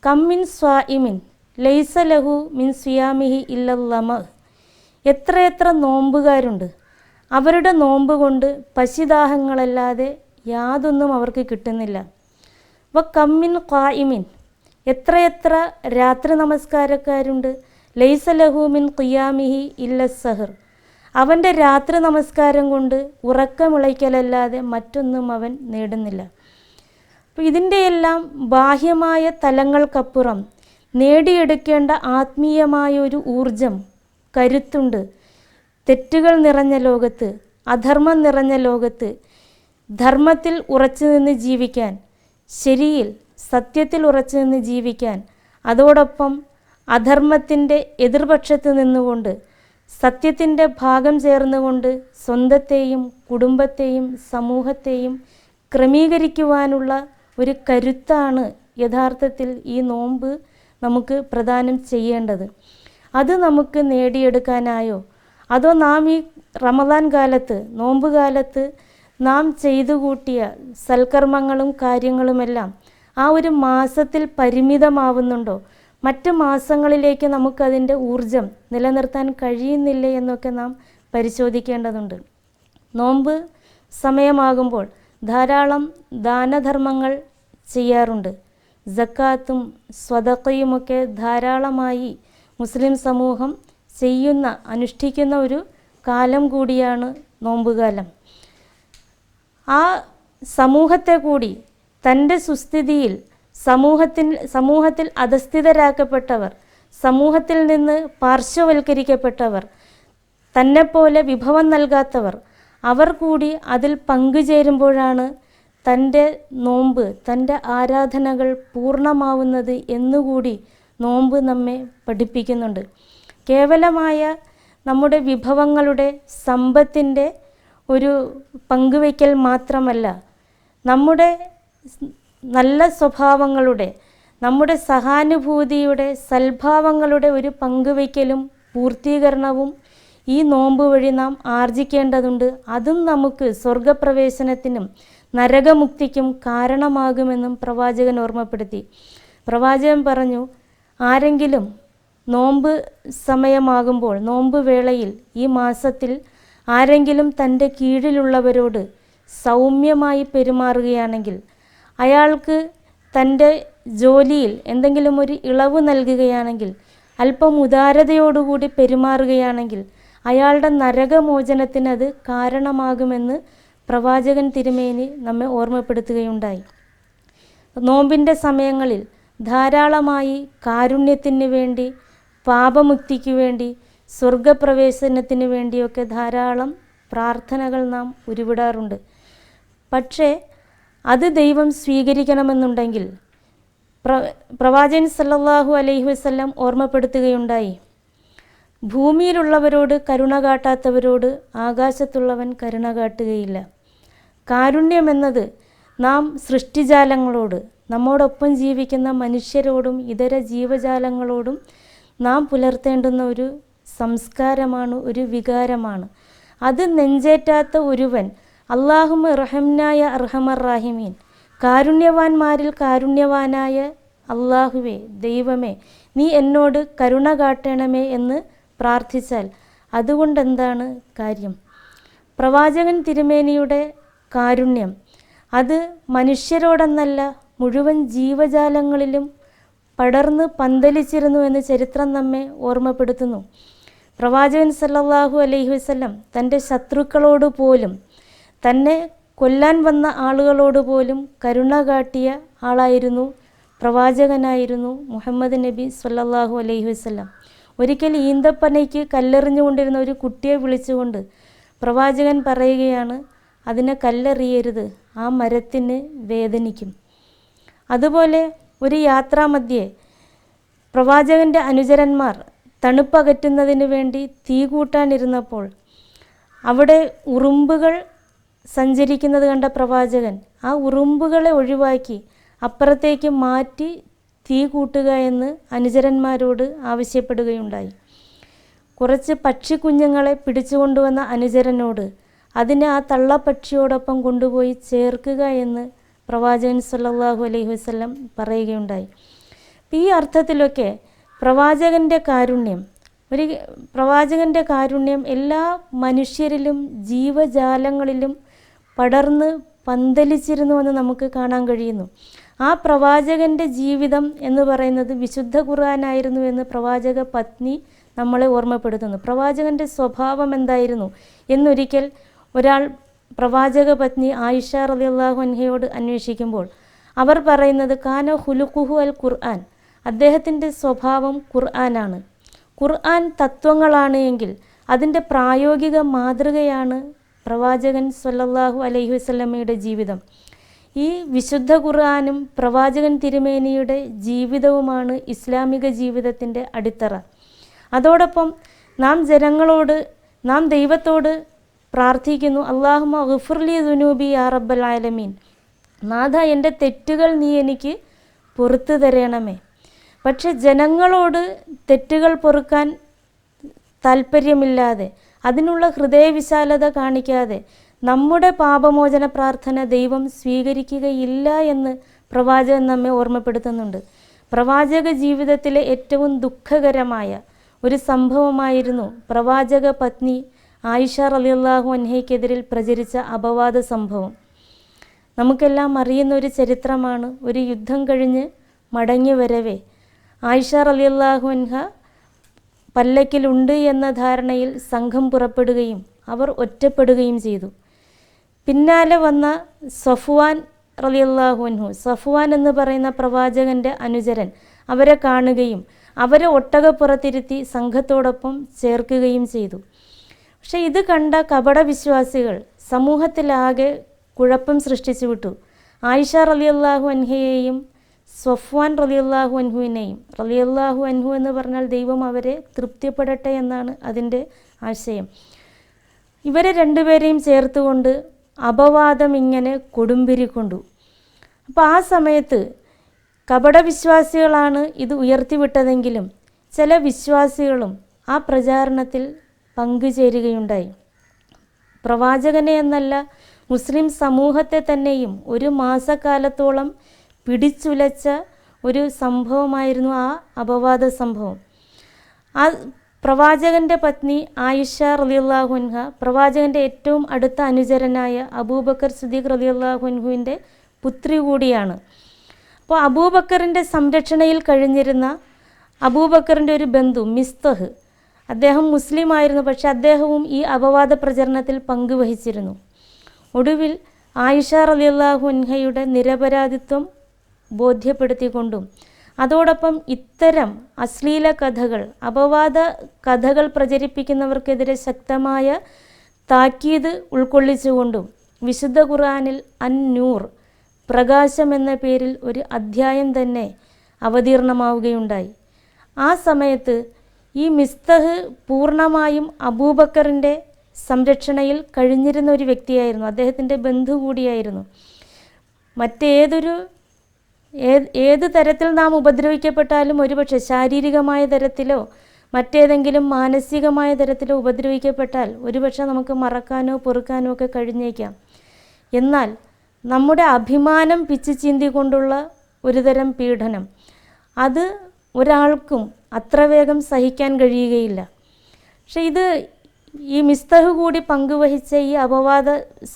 Speaker 2: കമ്മിൻ സ്വാഇമിൻ ലൈസ ലഹു മിൻ സിയാമിഹി ഇല്ലല്ലമ, എത്രയെത്ര നോമ്പുകാരുണ്ട്, അവരുടെ നോമ്പ് കൊണ്ട് പശിദാഹങ്ങളല്ലാതെ യാതൊന്നും അവർക്ക് കിട്ടുന്നില്ല. കമ്മിൻ ഖായിമിൻ എത്രയെത്ര രാത്രി നമസ്കാരക്കാരുണ്ട്. ലൈസ ലഹു മിൻ ഖിയാമിഹി ഇല്ല സഹർ. അവൻ്റെ രാത്രി നമസ്കാരം കൊണ്ട് ഉറക്കമുളയ്ക്കലല്ലാതെ മറ്റൊന്നും അവൻ നേടുന്നില്ല. അപ്പോൾ ഇതിൻ്റെയെല്ലാം ബാഹ്യമായ തലങ്ങൾക്കപ്പുറം നേടിയെടുക്കേണ്ട ആത്മീയമായ ഒരു ഊർജം, കരുത്തുണ്ട്. തെറ്റുകൾ നിറഞ്ഞ ലോകത്ത്, അധർമ്മം നിറഞ്ഞ ലോകത്ത് ധർമ്മത്തിൽ ഉറച്ചു നിന്ന് ജീവിക്കാൻ, ശരിയിൽ സത്യത്തിൽ ഉറച്ചു നിന്ന് ജീവിക്കാൻ, അതോടൊപ്പം അധർമ്മത്തിൻ്റെ എതിർപക്ഷത്ത് നിന്നുകൊണ്ട് സത്യത്തിൻ്റെ ഭാഗം ചേർന്നുകൊണ്ട് സ്വന്തത്തെയും കുടുംബത്തെയും സമൂഹത്തെയും ക്രമീകരിക്കുവാനുള്ള ഒരു കരുത്താണ് യഥാർത്ഥത്തിൽ ഈ നോമ്പ് നമുക്ക് പ്രദാനം ചെയ്യേണ്ടത്. അത് നമുക്ക് നേടിയെടുക്കാനായോ, അതോ നാം ഈ റമദാൻ കാലത്ത്, നോമ്പ് കാലത്ത് നാം ചെയ്തു കൂട്ടിയ സൽക്കർമ്മങ്ങളും കാര്യങ്ങളുമെല്ലാം ആ ഒരു മാസത്തിൽ പരിമിതമാവുന്നുണ്ടോ, മറ്റ് മാസങ്ങളിലേക്ക് നമുക്കതിൻ്റെ ഊർജം നിലനിർത്താൻ കഴിയുന്നില്ലേ എന്നൊക്കെ നാം പരിശോധിക്കേണ്ടതുണ്ട്. നോമ്പ് സമയമാകുമ്പോൾ ധാരാളം ദാനധർമ്മങ്ങൾ ചെയ്യാറുണ്ട്. സക്കാത്തും സ്വതക്കയുമൊക്കെ ധാരാളമായി മുസ്ലിം സമൂഹം ചെയ്യുന്ന, അനുഷ്ഠിക്കുന്ന ഒരു കാലം കൂടിയാണ് നോമ്പുകാലം. ആ സമൂഹത്തെ കൂടി തൻ്റെ സുസ്ഥിതിയിൽ സമൂഹത്തിൽ അധസ്ഥിതരാക്കപ്പെട്ടവർ, സമൂഹത്തിൽ നിന്ന് പാർശ്വവൽക്കരിക്കപ്പെട്ടവർ, തന്നെപ്പോലെ വിഭവം നൽകാത്തവർ, അവർ കൂടി അതിൽ പങ്കുചേരുമ്പോഴാണ് തൻ്റെ നോമ്പ്, തൻ്റെ ആരാധനകൾ പൂർണ്ണമാവുന്നത് എന്നുകൂടി നോമ്പ് നമ്മെ പഠിപ്പിക്കുന്നുണ്ട്. കേവലമായ നമ്മുടെ വിഭവങ്ങളുടെ സമ്പത്തിൻ്റെ ഒരു പങ്കുവയ്ക്കൽ മാത്രമല്ല, നമ്മുടെ നല്ല സ്വഭാവങ്ങളുടെ, നമ്മുടെ സഹാനുഭൂതിയുടെ, സൽഭാവങ്ങളുടെ ഒരു പങ്കുവയ്ക്കലും പൂർത്തീകരണവും ഈ നോമ്പ് വഴി നാം ആർജിക്കേണ്ടതുണ്ട്. അതും നമുക്ക് സ്വർഗപ്രവേശനത്തിനും നരകമുക്തിക്കും കാരണമാകുമെന്നും പ്രവാചകൻ ഓർമ്മപ്പെടുത്തി. പ്രവാചകൻ പറഞ്ഞു, ആരെങ്കിലും നോമ്പ് സമയമാകുമ്പോൾ, നോമ്പ് വേളയിൽ, ഈ മാസത്തിൽ ആരെങ്കിലും തൻ്റെ കീഴിലുള്ളവരോട് സൗമ്യമായി പെരുമാറുകയാണെങ്കിൽ, അയാൾക്ക് തൻ്റെ ജോലിയിൽ എന്തെങ്കിലും ഒരു ഇളവ് നൽകുകയാണെങ്കിൽ, അല്പം ഉദാരതയോടുകൂടി പെരുമാറുകയാണെങ്കിൽ അയാളുടെ നരകമോചനത്തിന് അത് കാരണമാകുമെന്ന് പ്രവാചകൻ തിരുമേനി നമ്മെ ഓർമ്മപ്പെടുത്തുകയുണ്ടായി. നോമ്പിൻ്റെ സമയങ്ങളിൽ ധാരാളമായി കാരുണ്യത്തിന് വേണ്ടി, പാപമുക്തിക്ക് വേണ്ടി, സ്വർഗപ്രവേശനത്തിന് വേണ്ടിയൊക്കെ ധാരാളം പ്രാർത്ഥനകൾ നാം ഉരുവിടാറുണ്ട്. പക്ഷേ അത് ദൈവം സ്വീകരിക്കണമെന്നുണ്ടെങ്കിൽ പ്രവാചകൻ സല്ലല്ലാഹു അലൈഹി വസല്ലം ഓർമ്മപ്പെടുത്തുകയുണ്ടായി, ഭൂമിയിലുള്ളവരോട് കരുണ കാട്ടാത്തവരോട് ആകാശത്തുള്ളവൻ കരുണ കാട്ടുകയില്ല. കാരുണ്യമെന്നത് നാം സൃഷ്ടിജാലങ്ങളോട്, നമ്മോടൊപ്പം ജീവിക്കുന്ന മനുഷ്യരോടും ഇതര ജീവജാലങ്ങളോടും നാം പുലർത്തേണ്ടുന്ന ഒരു സംസ്കാരമാണ്, ഒരു വികാരമാണ്. അത് നെഞ്ചേറ്റാത്ത ഒരുവൻ അല്ലാഹുമ്മ റഹംനായ അർഹമർ റാഹിമീൻ, കാരുണ്യവാന്മാരിൽ കാരുണ്യവാനായ അല്ലാഹുവേ, ദൈവമേ, നീ എന്നോട് കരുണ കാട്ടണമേ എന്ന് പ്രാർത്ഥിച്ചാൽ അതുകൊണ്ടെന്താണ് കാര്യം? പ്രവാചകൻ തിരുമേനിയുടെ കാരുണ്യം അത് മനുഷ്യരോടെന്നല്ല, മുഴുവൻ ജീവജാലങ്ങളിലും പടർന്ന് പന്തലിച്ചിരുന്നു എന്ന് ചരിത്രം നമ്മെ ഓർമ്മപ്പെടുത്തുന്നു. പ്രവാചകൻ സല്ലല്ലാഹു അലൈഹി വസല്ലം തൻ്റെ ശത്രുക്കളോട് പോലും, തന്നെ കൊല്ലാൻ വന്ന ആളുകളോട് പോലും കരുണ കാട്ടിയ ആളായിരുന്നു, പ്രവാചകനായിരുന്നു മുഹമ്മദ് നബി സല്ലല്ലാഹു അലൈഹി വസല്ലം. ഒരിക്കൽ ഈന്തപ്പനയ്ക്ക് കല്ലെറിഞ്ഞുകൊണ്ടിരുന്ന ഒരു കുട്ടിയെ വിളിച്ചുകൊണ്ട് പ്രവാചകൻ പറയുകയാണ്, അതിനെ കല്ലെറിയരുത്, ആ മരത്തിന് വേദനിക്കും. അതുപോലെ ഒരു യാത്രാമധ്യേ പ്രവാചകൻ്റെ അനുചരന്മാർ തണുപ്പകറ്റുന്നതിന് വേണ്ടി തീ കൂട്ടാനിരുന്നപ്പോൾ അവിടെ ഉറുമ്പുകൾ സഞ്ചരിക്കുന്നത് കണ്ട പ്രവാചകൻ ആ ഉറുമ്പുകളെ ഒഴിവാക്കി അപ്പുറത്തേക്ക് മാറ്റി തീ കൂട്ടുക എന്ന് അനുചരന്മാരോട് ആവശ്യപ്പെടുകയുണ്ടായി. കുറച്ച് പക്ഷിക്കുഞ്ഞുങ്ങളെ പിടിച്ചുകൊണ്ടുവന്ന അനുചരനോട് അതിനെ ആ തള്ളപ്പക്ഷിയോടൊപ്പം കൊണ്ടുപോയി ചേർക്കുക എന്ന് പ്രവാചകൻ സല്ലല്ലാഹു അലൈഹി വസല്ലം പറയുകയുണ്ടായി. ഈ അർത്ഥത്തിലൊക്കെ പ്രവാചകൻ്റെ കാരുണ്യം എല്ലാ മനുഷ്യരിലും ജീവജാലങ്ങളിലും പടർന്ന് പന്തലിച്ചിരുന്നുവെന്ന് നമുക്ക് കാണാൻ കഴിയുന്നു. ആ പ്രവാചകൻ്റെ ജീവിതം എന്ന് പറയുന്നത് വിശുദ്ധ ഖുർആനായിരുന്നു എന്ന് പ്രവാചക പത്നി നമ്മളെ ഓർമ്മപ്പെടുത്തുന്നു. പ്രവാചകൻ്റെ സ്വഭാവം എന്തായിരുന്നു എന്നൊരിക്കൽ ഒരാൾ പ്രവാചക പത്നി ആയിഷ റളിയല്ലാഹു അൻഹയോട് അന്വേഷിക്കുമ്പോൾ അവർ പറയുന്നത് കാന ഹുലുഖുഹു അൽ ഖുർആൻ, അദ്ദേഹത്തിൻ്റെ സ്വഭാവം ഖുർആനാണ്. ഖുർആൻ തത്വങ്ങളാണ് എങ്കിൽ അതിൻ്റെ പ്രായോഗിക മാതൃകയാണ് പ്രവാചകൻ സ്വല്ലല്ലാഹു അലൈഹി വസല്ലമയുടെ ജീവിതം. ഈ വിശുദ്ധ ഖുർആനും പ്രവാചകൻ തിരുമേനിയുടെ ജീവിതവുമാണ് ഇസ്ലാമിക ജീവിതത്തിൻ്റെ അടിത്തറ. അതോടൊപ്പം നാം ദൈവത്തോട് പ്രാർത്ഥിക്കുന്നു, അല്ലാഹുമ്മ ഗഫിർലി ദുനൂബി യാ റബ്ബൽ ആലമീൻ, നാഥ എൻ്റെ തെറ്റുകൾ നീ എനിക്ക് പൊറുത്തു തരണമേ. പക്ഷെ ജനങ്ങളോട് തെറ്റുകൾ പൊറുക്കാൻ താല്പര്യമില്ലാതെ, അതിനുള്ള ഹൃദയവിശാലത കാണിക്കാതെ നമ്മുടെ പാപമോചന പ്രാർത്ഥന ദൈവം സ്വീകരിക്കുകയില്ല എന്ന് പ്രവാചകൻ നമ്മെ ഓർമ്മപ്പെടുത്തുന്നുണ്ട്. പ്രവാചക ജീവിതത്തിലെ ഏറ്റവും ദുഃഖകരമായ ഒരു സംഭവമായിരുന്നു പ്രവാചക പത്നി ആയിഷ റളിയല്ലാഹു അൻഹയ്ക്കെതിരിൽ പ്രചരിച്ച അപവാദ സംഭവം. നമുക്കെല്ലാം അറിയുന്ന ഒരു ചരിത്രമാണ്. ഒരു യുദ്ധം കഴിഞ്ഞ് മടങ്ങി വരവേ ആയിഷ റളിയല്ലാഹു അൻഹ പല്ലക്കിലുണ്ട് എന്ന ധാരണയിൽ സംഘം പുറപ്പെടുകയും അവർ ഒറ്റപ്പെടുകയും ചെയ്തു. പിന്നാലെ വന്ന സഫ്വാൻ റളിയല്ലാഹു അൻഹു, സഫ്വാൻ എന്ന് പറയുന്ന പ്രവാചകൻ്റെ അനുചരൻ, അവരെ കാണുകയും അവരെ ഒട്ടകപ്പുറത്തിരുത്തി സംഘത്തോടൊപ്പം ചേർക്കുകയും ചെയ്തു. പക്ഷെ ഇത് കണ്ട കപടവിശ്വാസികൾ സമൂഹത്തിലാകെ കുഴപ്പം സൃഷ്ടിച്ചു വിട്ടു. ആയിഷ റളിയല്ലാഹു അൻഹയെയും സഫ്വാൻ റളിയല്ലാഹു അൻഹുവിനെയും, റളിയല്ലാഹു അൻഹു എന്ന് പറഞ്ഞാൽ ദൈവം അവരെ തൃപ്തിപ്പെടട്ടെ എന്നാണ് അതിൻ്റെ ആശയം, ഇവരെ രണ്ടുപേരെയും ചേർത്തുകൊണ്ട് അപവാദം ഇങ്ങനെ കൊടുമ്പിരിക്കൊണ്ടു. അപ്പോൾ ആ സമയത്ത് കപടവിശ്വാസികളാണ് ഇത് ഉയർത്തിവിട്ടതെങ്കിലും ചില വിശ്വാസികളും ആ പ്രചാരണത്തിൽ പങ്കുചേരുകയുണ്ടായി. പ്രവാചകനെ എന്നല്ല മുസ്ലിം സമൂഹത്തെ തന്നെയും ഒരു മാസക്കാലത്തോളം പിടിച്ചുലച്ച ഒരു സംഭവമായിരുന്നു ആ അപവാദ സംഭവം. ആ പ്രവാചകൻ്റെ പത്നി ആയിഷ റളിയല്ലാഹു അൻഹ പ്രവാചകൻ്റെ ഏറ്റവും അടുത്ത അനുചരനായ അബൂബക്കർ സിദ്ദീഖ് റളിയല്ലാഹു അൻഹുവിൻ്റെ പുത്രി കൂടിയാണ്. അപ്പോൾ അബൂബക്കറിൻ്റെ സംരക്ഷണയിൽ കഴിഞ്ഞിരുന്ന അബൂബക്കറിൻ്റെ ഒരു ബന്ധു മിസ്തഹ്, അദ്ദേഹം മുസ്ലിം ആയിരുന്നു, പക്ഷെ അദ്ദേഹവും ഈ അപവാദ പ്രചരണത്തിൽ പങ്കുവഹിച്ചിരുന്നു. ഒടുവിൽ ആയിഷ റളിയല്ലാഹു അൻഹയുടെ നിരപരാധിത്വം ബോധ്യപ്പെടുത്തിക്കൊണ്ടും അതോടൊപ്പം ഇത്തരം അശ്ലീല കഥകൾ, അപവാദ കഥകൾ പ്രചരിപ്പിക്കുന്നവർക്കെതിരെ ശക്തമായ താക്കീത് ഉൾക്കൊള്ളിച്ചുകൊണ്ടും വിശുദ്ധ ഖുർആനിൽ അൻ-നൂർ, പ്രകാശം എന്ന പേരിൽ ഒരു അധ്യായം തന്നെ അവതീർണമാവുകയുണ്ടായി. ആ സമയത്ത് ഈ മിസ്തഹ് പൂർണ്ണമായും അബൂബക്കറിൻ്റെ സംരക്ഷണയിൽ കഴിഞ്ഞിരുന്ന ഒരു വ്യക്തിയായിരുന്നു, അദ്ദേഹത്തിൻ്റെ ബന്ധു കൂടിയായിരുന്നു. ഏത് തരത്തിൽ നാം ഉപദ്രവിക്കപ്പെട്ടാലും, ഒരുപക്ഷെ ശാരീരികമായ തരത്തിലോ മറ്റേതെങ്കിലും മാനസികമായ തരത്തിലോ ഉപദ്രവിക്കപ്പെട്ടാൽ ഒരുപക്ഷെ നമുക്ക് മറക്കാനോ പൊറുക്കാനോ ഒക്കെ കഴിഞ്ഞേക്കാം. എന്നാൽ നമ്മുടെ അഭിമാനം പിച്ചു ചീന്തിക്കൊണ്ടുള്ള ഒരുതരം പീഡനം, അത് ഒരാൾക്കും അത്ര വേഗം സഹിക്കാൻ കഴിയുകയില്ല. പക്ഷെ ഈ മിസ്തഹ് കൂടി പങ്കുവഹിച്ച ഈ അപവാദ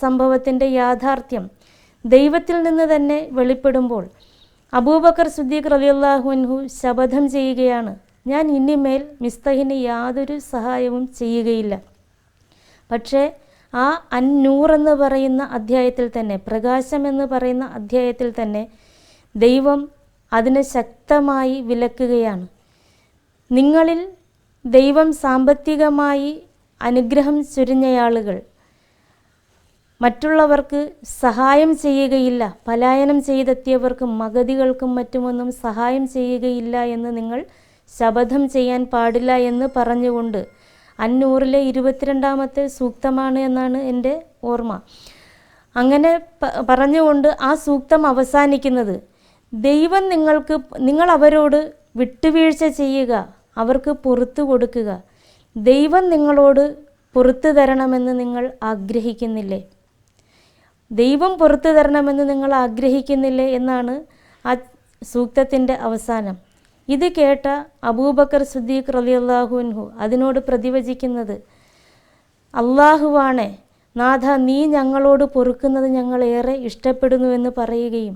Speaker 2: സംഭവത്തിൻ്റെ യാഥാർത്ഥ്യം ദൈവത്തിൽ നിന്ന് തന്നെ വെളിപ്പെടുമ്പോൾ അബൂബക്കർ സിദ്ദീഖ് റളിയല്ലാഹു അൻഹു ശപഥം ചെയ്യുകയാണ്, ഞാൻ ഇനിമേൽ മിസ്തഹിന് യാതൊരു സഹായവും ചെയ്യുകയില്ല. പക്ഷേ ആ അൻ-നൂർ എന്ന് പറയുന്ന അധ്യായത്തിൽ തന്നെ, പ്രകാശം എന്ന് പറയുന്ന അധ്യായത്തിൽ തന്നെ ദൈവം അതിനെ ശക്തമായി വിലക്കുകയാണ്. നിങ്ങളിൽ ദൈവം സാമ്പത്തികമായി അനുഗ്രഹം ചൊരിഞ്ഞയാളുകൾ മറ്റുള്ളവർക്ക് സഹായം ചെയ്യുകയില്ല, പലായനം ചെയ്തെത്തിയവർക്കും മഗതികൾക്കും മറ്റുമൊന്നും സഹായം ചെയ്യുകയില്ല എന്ന് നിങ്ങൾ ശപഥം ചെയ്യാൻ പാടില്ല എന്ന് പറഞ്ഞുകൊണ്ട് അന്നൂറിലെ 22-ാമത്തെ സൂക്തമാണ് എന്നാണ് എൻ്റെ ഓർമ്മ. അങ്ങനെ പറഞ്ഞുകൊണ്ട് ആ സൂക്തം അവസാനിക്കുന്നത്, ദൈവം നിങ്ങൾ അവരോട് വിട്ടുവീഴ്ച ചെയ്യുക, അവർക്ക് പുറത്തു കൊടുക്കുക, ദൈവം നിങ്ങളോട് പുറത്തു തരണമെന്ന് നിങ്ങൾ ആഗ്രഹിക്കുന്നില്ലേ, ദൈവം പുറത്തു തരണമെന്ന് നിങ്ങൾ ആഗ്രഹിക്കുന്നില്ലേ എന്നാണ് ആ സൂക്തത്തിൻ്റെ അവസാനം. ഇത് കേട്ട അബൂബക്കർ സിദ്ദീഖ് റളിയല്ലാഹു അൻഹു അതിനോട് പ്രതിവചിക്കുന്നത്, അള്ളാഹുവാണേ നാഥ, നീ ഞങ്ങളോട് പൊറുക്കുന്നത് ഞങ്ങളേറെ ഇഷ്ടപ്പെടുന്നുവെന്ന് പറയുകയും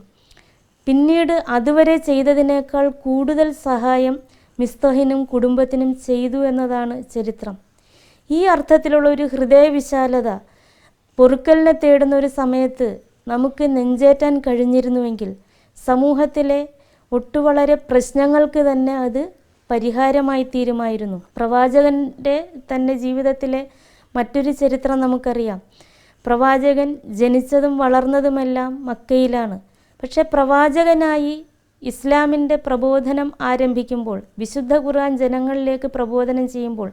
Speaker 2: പിന്നീട് അതുവരെ ചെയ്തതിനേക്കാൾ കൂടുതൽ സഹായം മിസ്തഹിനും കുടുംബത്തിനും ചെയ്തു എന്നതാണ് ചരിത്രം. ഈ അർത്ഥത്തിലുള്ള ഒരു ഹൃദയവിശാലത പൊറുക്കലിനെ തേടുന്ന ഒരു സമയത്ത് നമുക്ക് നെഞ്ചേറ്റാൻ കഴിഞ്ഞിരുന്നുവെങ്കിൽ സമൂഹത്തിലെ ഒട്ടുവളരെ പ്രശ്നങ്ങൾക്ക് തന്നെ അത് പരിഹാരമായി തീരുമായിരുന്നു. പ്രവാചകൻ്റെ തന്നെ ജീവിതത്തിലെ മറ്റൊരു ചരിത്രം നമുക്കറിയാം. പ്രവാചകൻ ജനിച്ചതും വളർന്നതുമെല്ലാം മക്കയിലാണ്. പക്ഷെ പ്രവാചകനായി ഇസ്ലാമിൻ്റെ പ്രബോധനം ആരംഭിക്കുമ്പോൾ, വിശുദ്ധ ഖുർആൻ ജനങ്ങളിലേക്ക് പ്രബോധനം ചെയ്യുമ്പോൾ,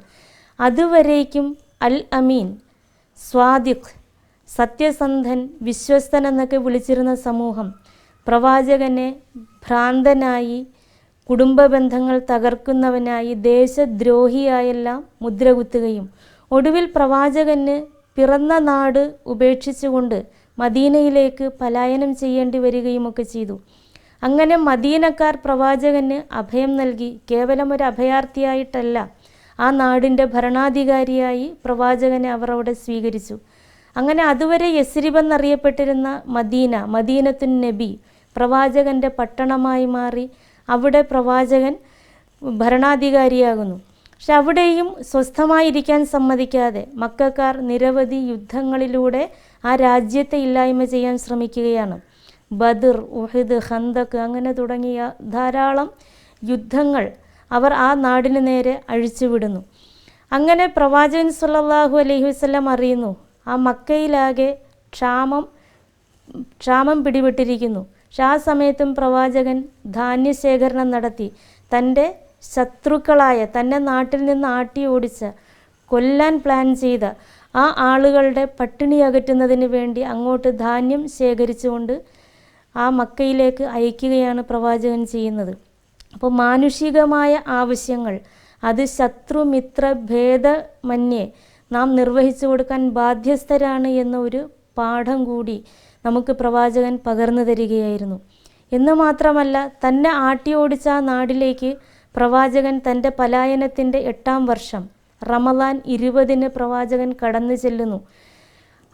Speaker 2: അതുവരേക്കും അൽ അമീൻ, സ്വാദിഖ്, സത്യസന്ധൻ, വിശ്വസ്തൻ എന്നൊക്കെ വിളിച്ചിരുന്ന സമൂഹം പ്രവാചകനെ ഭ്രാന്തനായി, കുടുംബ ബന്ധങ്ങൾ തകർക്കുന്നവനായി, ദേശദ്രോഹിയായെല്ലാം മുദ്രകുത്തുകയും ഒടുവിൽ പ്രവാചകന് പിറന്ന നാട് ഉപേക്ഷിച്ചുകൊണ്ട് മദീനയിലേക്ക് പലായനം ചെയ്യേണ്ടി വരികയുമൊക്കെ ചെയ്തു. അങ്ങനെ മദീനക്കാർ പ്രവാചകന് അഭയം നൽകി. കേവലം ഒരു അഭയാർത്ഥിയായിട്ടല്ല, ആ നാടിൻ്റെ ഭരണാധികാരിയായി പ്രവാചകനെ അവർ അവിടെ സ്വീകരിച്ചു. അങ്ങനെ അതുവരെ യസ്രിബ് എന്നറിയപ്പെട്ടിരുന്ന മദീനത്തുൻ നബി പ്രവാചകൻ്റെ പട്ടണമായി മാറി. അവിടെ പ്രവാചകൻ ഭരണാധികാരിയാകുന്നു. പക്ഷെ അവിടെയും സ്വസ്ഥമായിരിക്കാൻ സമ്മതിക്കാതെ മക്കക്കാർ നിരവധി യുദ്ധങ്ങളിലൂടെ ആ രാജ്യത്തെ ഇല്ലായ്മ ചെയ്യാൻ ശ്രമിക്കുകയാണ്. ബദർ, ഉഹദ്, ഖന്തക്ക് അങ്ങനെ തുടങ്ങിയ ധാരാളം യുദ്ധങ്ങൾ അവർ ആ നാടിന് നേരെ അഴിച്ചുവിടുന്നു. അങ്ങനെ പ്രവാചകൻ സല്ലല്ലാഹു അലൈഹി വസല്ലം അറിയുന്നു, ആ മക്കയിലാകെ ക്ഷാമം പിടിപെട്ടിരിക്കുന്നു. പക്ഷെ ആ സമയത്തും പ്രവാചകൻ ധാന്യശേഖരണം നടത്തി തൻ്റെ ശത്രുക്കളായ, തന്നെ നാട്ടിൽ നിന്ന് ആട്ടി ഓടിച്ച, കൊല്ലാൻ പ്ലാൻ ചെയ്ത ആ ആളുകളുടെ പട്ടിണി അകറ്റുന്നതിന് വേണ്ടി അങ്ങോട്ട് ധാന്യം ശേഖരിച്ചുകൊണ്ട് ആ മക്കയിലേക്ക് അയക്കുകയാണ് പ്രവാചകൻ ചെയ്യുന്നത്. അപ്പോൾ മാനുഷികമായ ആവശ്യങ്ങൾ അത് ശത്രുമിത്ര ഭേദമന്യേ നാം നിർവഹിച്ചു കൊടുക്കാൻ ബാധ്യസ്ഥരാണ് എന്ന ഒരു പാഠം കൂടി നമുക്ക് പ്രവാചകൻ പകർന്നു തരികയായിരുന്നു. എന്ന് മാത്രമല്ല, തന്നെ ആട്ടി ഓടിച്ച ആ നാടിലേക്ക് പ്രവാചകൻ തൻ്റെ പലായനത്തിൻ്റെ 8-ാം വർഷം റമദാൻ 20-ന് പ്രവാചകൻ കടന്നു ചെല്ലുന്നു.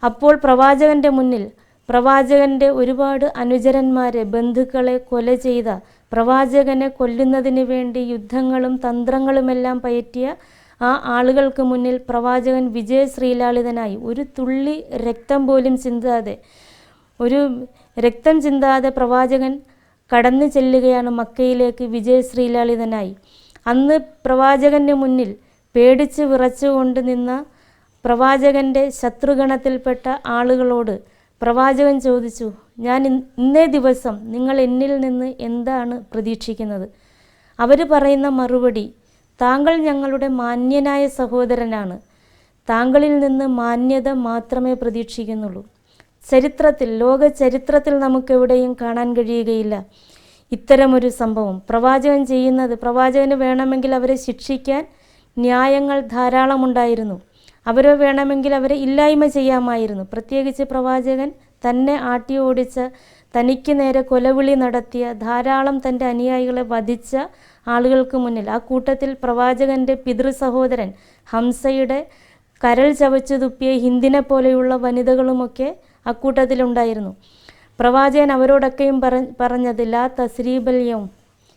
Speaker 2: അപ്പോൾ പ്രവാചകൻ്റെ മുന്നിൽ പ്രവാചകൻ്റെ ഒരുപാട് അനുചരന്മാരെ, ബന്ധുക്കളെ കൊല ചെയ്ത, പ്രവാചകനെ കൊല്ലുന്നതിന് വേണ്ടി യുദ്ധങ്ങളും തന്ത്രങ്ങളുമെല്ലാം പയറ്റിയ ആ ആളുകൾക്ക് മുന്നിൽ പ്രവാചകൻ വിജയശ്രീലാളിതനായി ഒരു തുള്ളി രക്തം പോലും ചിന്താതെ പ്രവാചകൻ കടന്നു ചെല്ലുകയാണ് മക്കയിലേക്ക് വിജയശ്രീലാളിതനായി. അന്ന് പ്രവാചകൻ്റെ മുന്നിൽ പേടിച്ച് വിറച്ചുകൊണ്ട് നിന്ന പ്രവാചകൻ്റെ ശത്രുഗണത്തിൽപ്പെട്ട ആളുകളോട് പ്രവാചകൻ ചോദിച്ചു, ഞാൻ ഇന്നേ ദിവസം നിങ്ങൾ എന്നിൽ നിന്ന് എന്താണ് പ്രതീക്ഷിക്കുന്നത്? അവർ പറയുന്ന മറുപടി, താങ്കൾ ഞങ്ങളുടെ മാന്യനായ സഹോദരനാണ്, താങ്കളിൽ നിന്ന് മാന്യത മാത്രമേ പ്രതീക്ഷിക്കുന്നുള്ളൂ. ചരിത്രത്തിൽ, ലോക ചരിത്രത്തിൽ നമുക്കെവിടെയും കാണാൻ കഴിയുകയില്ല ഇത്തരമൊരു സംഭവം. പ്രവാചകൻ ചെയ്യുന്നത്, പ്രവാചകന് വേണമെങ്കിൽ അവരെ ശിക്ഷിക്കാൻ ന്യായങ്ങൾ ധാരാളമുണ്ടായിരുന്നു. അവരെ വേണമെങ്കിൽ അവരെ ഇല്ലായ്മ ചെയ്യാമായിരുന്നു. പ്രത്യേകിച്ച് പ്രവാചകൻ തന്നെ ആട്ടി ഓടിച്ച, തനിക്ക് നേരെ കൊലവിളി നടത്തിയ, ധാരാളം തൻ്റെ അനുയായികളെ വധിച്ച ആളുകൾക്ക് മുന്നിൽ, ആ കൂട്ടത്തിൽ പ്രവാചകൻ്റെ പിതൃ സഹോദരൻ ഹംസയുടെ കരൾ ചവച്ചു തുപ്പിയ ഹിന്ദിനെ പോലെയുള്ള വനിതകളുമൊക്കെ അക്കൂട്ടത്തിലുണ്ടായിരുന്നു. പ്രവാചകൻ അവരോടൊക്കെയും പറഞ്ഞത്, ലാ തസ്രീബൽ യൗം,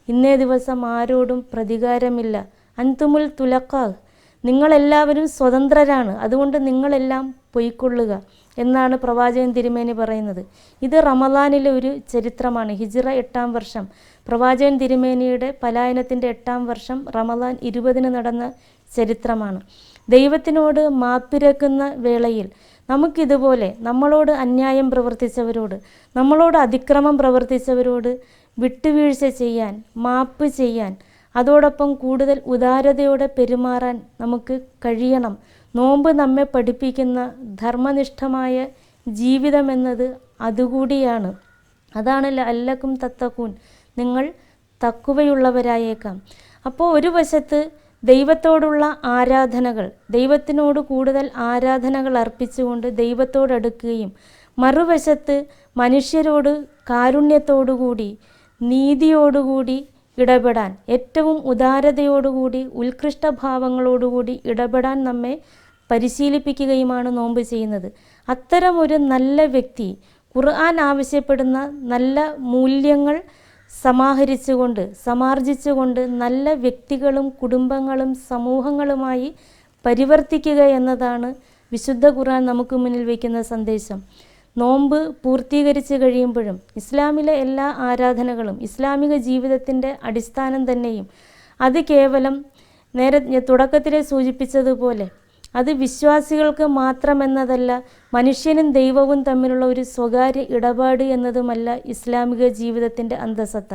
Speaker 2: ഇന്നേ ദിവസം ആരോടും പ്രതികാരമില്ല, അൻതുമുൽ തുലഖാ, നിങ്ങളെല്ലാവരും സ്വതന്ത്രരാണ്, അതുകൊണ്ട് നിങ്ങളെല്ലാം പൊയ്ക്കൊള്ളുക എന്നാണ് പ്രവാചകൻ തിരുമേനി പറയുന്നത്. ഇത് റമദാനിലെ ഒരു ചരിത്രമാണ്. ഹിജ്റ 8-ാം വർഷം, പ്രവാചകൻ തിരുമേനിയുടെ പലായനത്തിൻ്റെ 8-ാം വർഷം റമദാൻ 20-ന് നടന്ന ചരിത്രമാണ്. ദൈവത്തിനോട് മാപ്പിരക്കുന്ന വേളയിൽ നമുക്കിതുപോലെ നമ്മളോട് അന്യായം പ്രവർത്തിച്ചവരോട്, നമ്മളോട് അതിക്രമം പ്രവർത്തിച്ചവരോട് വിട്ടുവീഴ്ച ചെയ്യാൻ, മാപ്പ് ചെയ്യാൻ, അതോടൊപ്പം കൂടുതൽ ഉദാരതയോടെ പെരുമാറാൻ നമുക്ക് കഴിയണം. നോമ്പ് നമ്മെ പഠിപ്പിക്കുന്ന ധർമ്മനിഷ്ഠമായ ജീവിതമെന്നത് അതുകൂടിയാണ്. അതാണ് ലഅല്ലക്കും തത്തഖൂൻ, നിങ്ങൾ തഖ്വയുള്ളവരായേക്കാം. അപ്പോൾ ഒരു വശത്ത് ദൈവത്തോടുള്ള ആരാധനകൾ, ദൈവത്തിനോട് കൂടുതൽ ആരാധനകൾ അർപ്പിച്ചുകൊണ്ട് ദൈവത്തോടടുക്കുകയും, മറുവശത്ത് മനുഷ്യരോട് കാരുണ്യത്തോടുകൂടി, നീതിയോടുകൂടി ഇടപെടാൻ, ഏറ്റവും ഉദാരതയോടുകൂടി, ഉത്കൃഷ്ടഭാവങ്ങളോടുകൂടി ഇടപെടാൻ നമ്മെ പരിശീലിപ്പിക്കുകയുമാണ് നോമ്പ് ചെയ്യുന്നത്. അത്തരം ഒരു നല്ല വ്യക്തി ഖുർആൻ ആവശ്യപ്പെടുന്ന നല്ല മൂല്യങ്ങൾ സമാർജിച്ചുകൊണ്ട് നല്ല വ്യക്തികളും കുടുംബങ്ങളും സമൂഹങ്ങളുമായി പരിവർത്തിക്കുക എന്നതാണ് വിശുദ്ധ ഖുർആൻ നമുക്ക് മുന്നിൽ വയ്ക്കുന്ന സന്ദേശം. നോമ്പ് പൂർത്തീകരിച്ച് കഴിയുമ്പോഴും ഇസ്ലാമിലെ എല്ലാ ആരാധനകളും ഇസ്ലാമിക ജീവിതത്തിൻ്റെ അടിസ്ഥാനം തന്നെയും അത് കേവലം തുടക്കത്തിലെ സൂചിപ്പിച്ചതുപോലെ അത് വിശ്വാസികൾക്ക് മാത്രമെന്നതല്ല, മനുഷ്യനും ദൈവവും തമ്മിലുള്ള ഒരു സ്വകാര്യ ഇടപാട് എന്നതുമല്ല ഇസ്ലാമിക ജീവിതത്തിൻ്റെ അന്തസത്ത.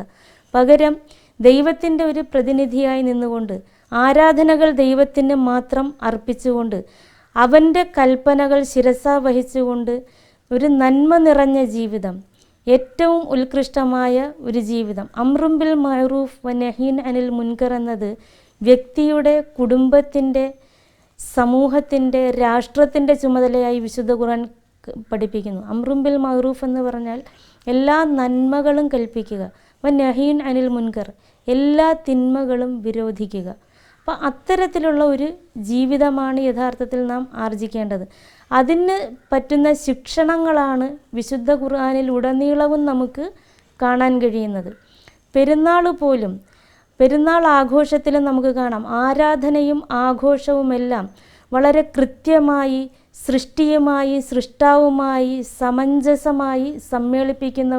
Speaker 2: പകരം ദൈവത്തിൻ്റെ ഒരു പ്രതിനിധിയായി നിന്നുകൊണ്ട് ആരാധനകൾ ദൈവത്തിന് മാത്രം അർപ്പിച്ചുകൊണ്ട് അവൻ്റെ കൽപ്പനകൾ ശിരസാ വഹിച്ചുകൊണ്ട് ഒരു നന്മ നിറഞ്ഞ ജീവിതം, ഏറ്റവും ഉത്കൃഷ്ടമായ ഒരു ജീവിതം, അംറും ബിൽ മഅറൂഫ് വ നഹീൻ അനിൽ മുൻകർ എന്നത് വ്യക്തിയുടെ, കുടുംബത്തിൻ്റെ, സമൂഹത്തിൻ്റെ, രാഷ്ട്രത്തിൻ്റെ ചുമതലയായി വിശുദ്ധ ഖുർആൻ പഠിപ്പിക്കുന്നു. അംറും ബിൽ മഅറൂഫ് എന്ന് പറഞ്ഞാൽ എല്ലാ നന്മകളും കൽപ്പിക്കുക, വ നഹീൻ അനിൽ മുൻകർ എല്ലാ തിന്മകളും വിരോധിക്കുക. അപ്പോൾ അത്തരത്തിലുള്ള ഒരു ജീവിതമാണ് യഥാർത്ഥത്തിൽ നാം ആർജിക്കേണ്ടത്. അതിന് പറ്റുന്ന ശിക്ഷണങ്ങളാണ് വിശുദ്ധ ഖുർആനിൽ ഉടനീളവും നമുക്ക് കാണാൻ കഴിയുന്നത്. പെരുന്നാൾ ആഘോഷത്തിലും നമുക്ക് കാണാം ആരാധനയും ആഘോഷവുമെല്ലാം വളരെ കൃത്യമായി സൃഷ്ടിയുമായി സൃഷ്ടാവുമായി സമഞ്ജസമായി സമ്മേളിപ്പിക്കുന്ന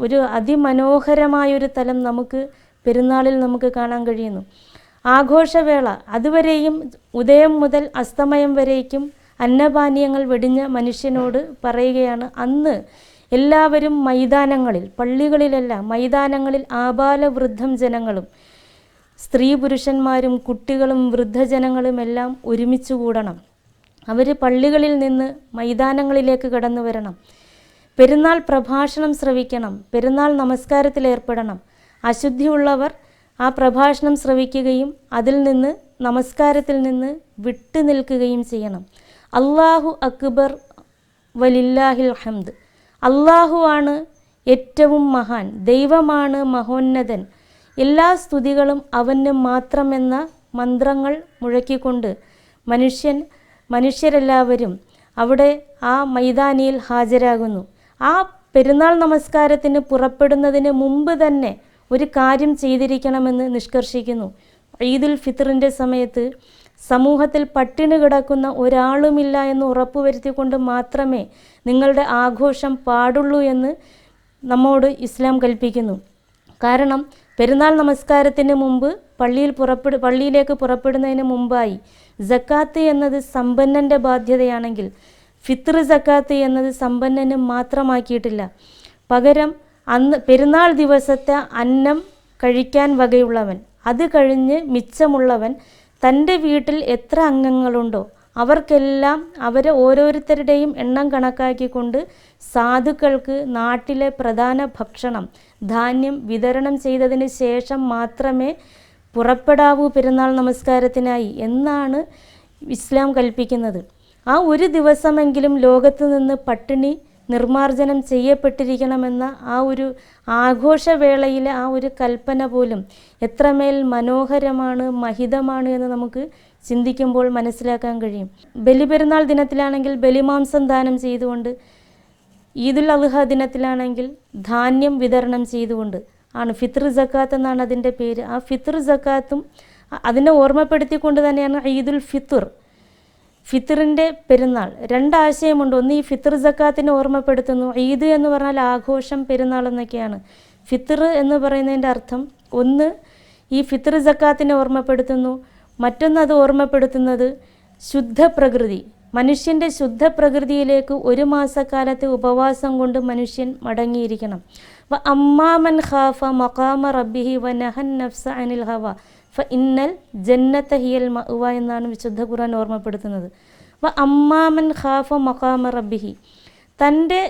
Speaker 2: ഒരു അതിമനോഹരമായൊരു തലം നമുക്ക് പെരുന്നാളിൽ നമുക്ക് കാണാൻ കഴിയുന്നു. ആഘോഷവേള അതുവരെയും ഉദയം മുതൽ അസ്തമയം വരേക്കും അന്നപാനീയങ്ങൾ വെടിഞ്ഞ മനുഷ്യനോട് പറയുകയാണ്, അന്ന് എല്ലാവരും മൈതാനങ്ങളിൽ, പള്ളികളിലല്ല മൈതാനങ്ങളിൽ ആബാലവൃദ്ധം ജനങ്ങളും സ്ത്രീ പുരുഷന്മാരും കുട്ടികളും വൃദ്ധജനങ്ങളും എല്ലാം ഒരുമിച്ച് കൂടണം. അവർ പള്ളികളിൽ നിന്ന് മൈതാനങ്ങളിലേക്ക് കടന്നു വരണം. പെരുന്നാൾ പ്രഭാഷണം ശ്രവിക്കണം, പെരുന്നാൾ നമസ്കാരത്തിലേർപ്പെടണം. അശുദ്ധിയുള്ളവർ ആ പ്രഭാഷണം ശ്രവിക്കുകയും അതിൽ നിന്ന് നമസ്കാരത്തിൽ നിന്ന് വിട്ടു നിൽക്കുകയും ചെയ്യണം. അല്ലാഹു അക്ബർ വലില്ലാഹിൽ ഹംദ്, അള്ളാഹുവാണ് ഏറ്റവും മഹാൻ, ദൈവമാണ് മഹോന്നതൻ, എല്ലാ സ്തുതികളും അവന് മാത്രമെന്ന മന്ത്രങ്ങൾ മുഴക്കിക്കൊണ്ട് മനുഷ്യരെല്ലാവരും അവിടെ ആ മൈതാനിയിൽ ഹാജരാകുന്നു. ആ പെരുന്നാൾ നമസ്കാരത്തിന് പുറപ്പെടുന്നതിന് മുമ്പ് തന്നെ ഒരു കാര്യം ചെയ്തിരിക്കണമെന്ന് നിഷ്കർഷിക്കുന്നു. ഈദുൽ ഫിത്റിൻ്റെ സമയത്ത് സമൂഹത്തിൽ പട്ടിണി കിടക്കുന്ന ഒരാളുമില്ല എന്ന് ഉറപ്പുവരുത്തിക്കൊണ്ട് മാത്രമേ നിങ്ങളുടെ ആഘോഷം പാടുള്ളൂ എന്ന് നമ്മോട് ഇസ്ലാം കൽപ്പിക്കുന്നു. കാരണം പെരുന്നാൾ നമസ്കാരത്തിന് മുമ്പ് പള്ളിയിലേക്ക് പുറപ്പെടുന്നതിന് മുമ്പായി സക്കാത്ത് എന്നത് സമ്പന്നൻ്റെ ബാധ്യതയാണെങ്കിൽ ഫിത്ർ സക്കാത്ത് എന്നത് സമ്പന്നന് മാത്രമാക്കിയിട്ടില്ല. പകരം അന്ന് പെരുന്നാൾ ദിവസത്തെ അന്നം കഴിക്കാൻ വകയുള്ളവൻ, അത് കഴിഞ്ഞ് മിച്ചമുള്ളവൻ തൻ്റെ വീട്ടിൽ എത്ര അംഗങ്ങളുണ്ടോ അവർക്കെല്ലാം അവരെ ഓരോരുത്തരുടെയും എണ്ണം കണക്കാക്കിക്കൊണ്ട് സാധുക്കൾക്ക് നാട്ടിലെ പ്രധാന ഭക്ഷണം ധാന്യം വിതരണം ചെയ്തതിന് ശേഷം മാത്രമേ പുറപ്പെടാവൂ പെരുന്നാൾ നമസ്കാരത്തിനായി എന്നാണ് ഇസ്ലാം കൽപ്പിക്കുന്നത്. ആ ഒരു ദിവസമെങ്കിലും ലോകത്ത് നിന്ന് പട്ടിണി നിർമ്മാർജ്ജനം ചെയ്യപ്പെട്ടിരിക്കണമെന്ന ആ ഒരു ആഘോഷവേളയിലെ ആ ഒരു കൽപ്പന പോലും എത്രമേൽ മനോഹരമാണ്, മഹിതമാണ് എന്ന് നമുക്ക് ചിന്തിക്കുമ്പോൾ മനസ്സിലാക്കാൻ കഴിയും. ബലിപെരുന്നാൾ ദിനത്തിലാണെങ്കിൽ ബലിമാംസം ദാനം ചെയ്തുകൊണ്ട്, ഈദുൽ അദ്ഹ ദിനത്തിലാണെങ്കിൽ ധാന്യം വിതരണം ചെയ്തുകൊണ്ട് ആണ് ഫിത്ർ സക്കാത്ത് എന്നാണ് അതിൻ്റെ പേര്. ആ ഫിത്ർ സക്കാത്തും അതിനെ ഓർമ്മപ്പെടുത്തിക്കൊണ്ട് തന്നെയാണ് ഈദുൽ ഫിത്ർ, ഫിത്റിൻ്റെ പെരുന്നാൾ. രണ്ടാശയമുണ്ട്. ഒന്ന് ഈ ഫിത്ർ സക്കാത്തിനെ ഓർമ്മപ്പെടുത്തുന്നു. ഈദ് എന്ന് പറഞ്ഞാൽ ആഘോഷം, പെരുന്നാൾ എന്നൊക്കെയാണ്. ഫിത്ർ എന്ന് പറയുന്നതിൻ്റെ അർത്ഥം ഒന്ന് ഈ ഫിത്ർ സക്കാത്തിനെ ഓർമ്മപ്പെടുത്തുന്നു, മറ്റൊന്ന് അത് ഓർമ്മപ്പെടുത്തുന്നത് ശുദ്ധപ്രകൃതി, മനുഷ്യൻ്റെ ശുദ്ധപ്രകൃതിയിലേക്ക് ഒരു മാസക്കാലത്തെ ഉപവാസം കൊണ്ട് മനുഷ്യൻ മടങ്ങിയിരിക്കണം. വ അമ്മാമൻ ഖാഫ മഖാമ റബ്ബിഹി വ നഹൻ നഫ്സ അനിൽ ഹവ ഫ ഇന്നൽ ജന്നത ഹിയൽ മഅ്വ എന്നാണ് വിശുദ്ധ ഖുർആൻ ഓർമ്മപ്പെടുത്തുന്നത്. വ അമ്മാമൻ ഖാഫ മഖാമ റബ്ബിഹി, തൻ്റെ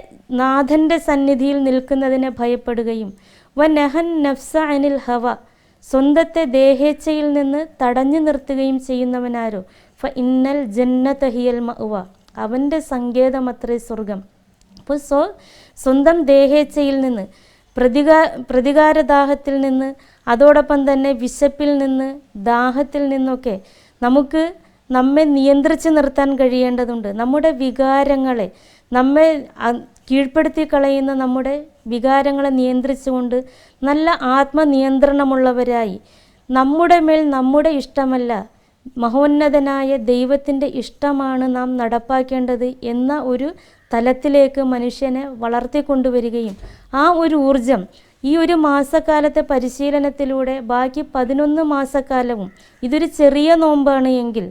Speaker 2: നാഥൻ്റെ സന്നിധിയിൽ നിൽക്കുന്നതിനെ ഭയപ്പെടുകയും വ നഹൻ നഫ്സ അനിൽ ഹവ, സ്വന്തത്തെ ദേഹേച്ഛയിൽ നിന്ന് തടഞ്ഞു നിർത്തുകയും ചെയ്യുന്നവനാരോ ഫ ഇന്നൽ ജന്നത ഹിയൽ മഅ്വ, അവൻ്റെ സങ്കേതമത്രേ സ്വർഗം. അപ്പോൾ സ്വന്തം ദേഹേച്ഛയിൽ നിന്ന്, പ്രതികാരദാഹത്തിൽ നിന്ന്, അതോടൊപ്പം തന്നെ വിശപ്പിൽ നിന്ന്, ദാഹത്തിൽ നിന്നൊക്കെ നമ്മെ നിയന്ത്രിച്ച് നിർത്താൻ കഴിയേണ്ടതുണ്ട്. നമ്മുടെ വികാരങ്ങളെ, നമ്മെ കീഴ്പ്പെടുത്തി കളയുന്ന നമ്മുടെ വികാരങ്ങളെ നിയന്ത്രിച്ചുകൊണ്ട് നല്ല ആത്മനിയന്ത്രണമുള്ളവരായി നമ്മുടെ മേൽ നമ്മുടെ ഇഷ്ടമല്ല മഹോന്നതനായ ദൈവത്തിൻ്റെ ഇഷ്ടമാണ് നാം നടപ്പാക്കേണ്ടത് എന്ന ഒരു തലത്തിലേക്ക് മനുഷ്യനെ വളർത്തിക്കൊണ്ടുവരികയും ആ ഒരു ഊർജം ഈ ഒരു മാസക്കാലത്തെ പരിശീലനത്തിലൂടെ ബാക്കി 11 മാസക്കാലവും, ഇതൊരു ചെറിയ നോമ്പാണ് എങ്കിൽ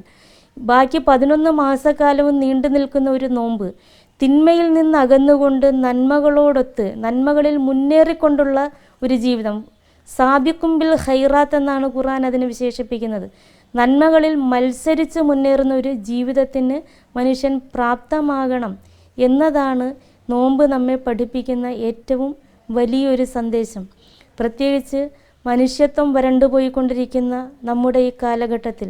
Speaker 2: ബാക്കി 11 മാസക്കാലവും നീണ്ടു നിൽക്കുന്ന ഒരു നോമ്പ് തിന്മയിൽ നിന്ന് അകന്നുകൊണ്ട് നന്മകളോടൊത്ത് നന്മകളിൽ മുന്നേറിക്കൊണ്ടുള്ള ഒരു ജീവിതം, സാബിക്കും ബിൽ ഖൈറാത്ത് എന്നാണ് ഖുർആൻ അതിനെ വിശേഷിപ്പിക്കുന്നത്. നന്മകളിൽ മത്സരിച്ച് മുന്നേറുന്ന ഒരു ജീവിതത്തിന് മനുഷ്യൻ പ്രാപ്തമാകണം എന്നതാണ് നോമ്പ് നമ്മെ പഠിപ്പിക്കുന്ന ഏറ്റവും വലിയൊരു സന്ദേശം. പ്രത്യേകിച്ച് മനുഷ്യത്വം വരണ്ടുപോയിക്കൊണ്ടിരിക്കുന്ന നമ്മുടെ ഈ കാലഘട്ടത്തിൽ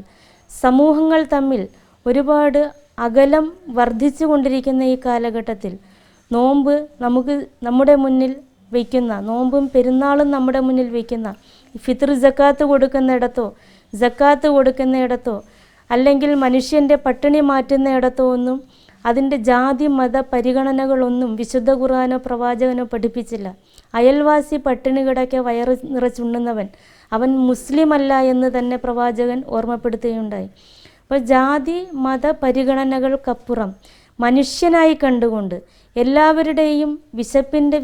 Speaker 2: സമൂഹങ്ങൾ തമ്മിൽ ഒരുപാട് അകലം വർദ്ധിച്ചു കൊണ്ടിരിക്കുന്ന ഈ കാലഘട്ടത്തിൽ നോമ്പ് നമ്മുടെ മുന്നിൽ വയ്ക്കുന്ന, നോമ്പും പെരുന്നാളും നമ്മുടെ മുന്നിൽ വയ്ക്കുന്ന, ഫിത്ർ സക്കാത്ത് കൊടുക്കുന്നിടത്തോ സക്കാത്ത് കൊടുക്കുന്നിടത്തോ അല്ലെങ്കിൽ മനുഷ്യൻ്റെ പട്ടിണി മാറ്റുന്നിടത്തോ ഒന്നും അതിൻ്റെ ജാതി മത പരിഗണനകളൊന്നും വിശുദ്ധ ഖുർആനോ പ്രവാചകനോ പഠിപ്പിച്ചില്ല. അയൽവാസി പട്ടിണി കിടക്കെ വയറ് നിറച്ചുണ്ണുന്നവൻ അവൻ മുസ്ലിമല്ല എന്ന് തന്നെ പ്രവാചകൻ ഓർമ്മപ്പെടുത്തുകയുണ്ടായി. അപ്പോൾ ജാതി മത പരിഗണനകൾക്കപ്പുറം മനുഷ്യനായി കണ്ടുകൊണ്ട് എല്ലാവരുടെയും വിശപ്പിൻ്റെ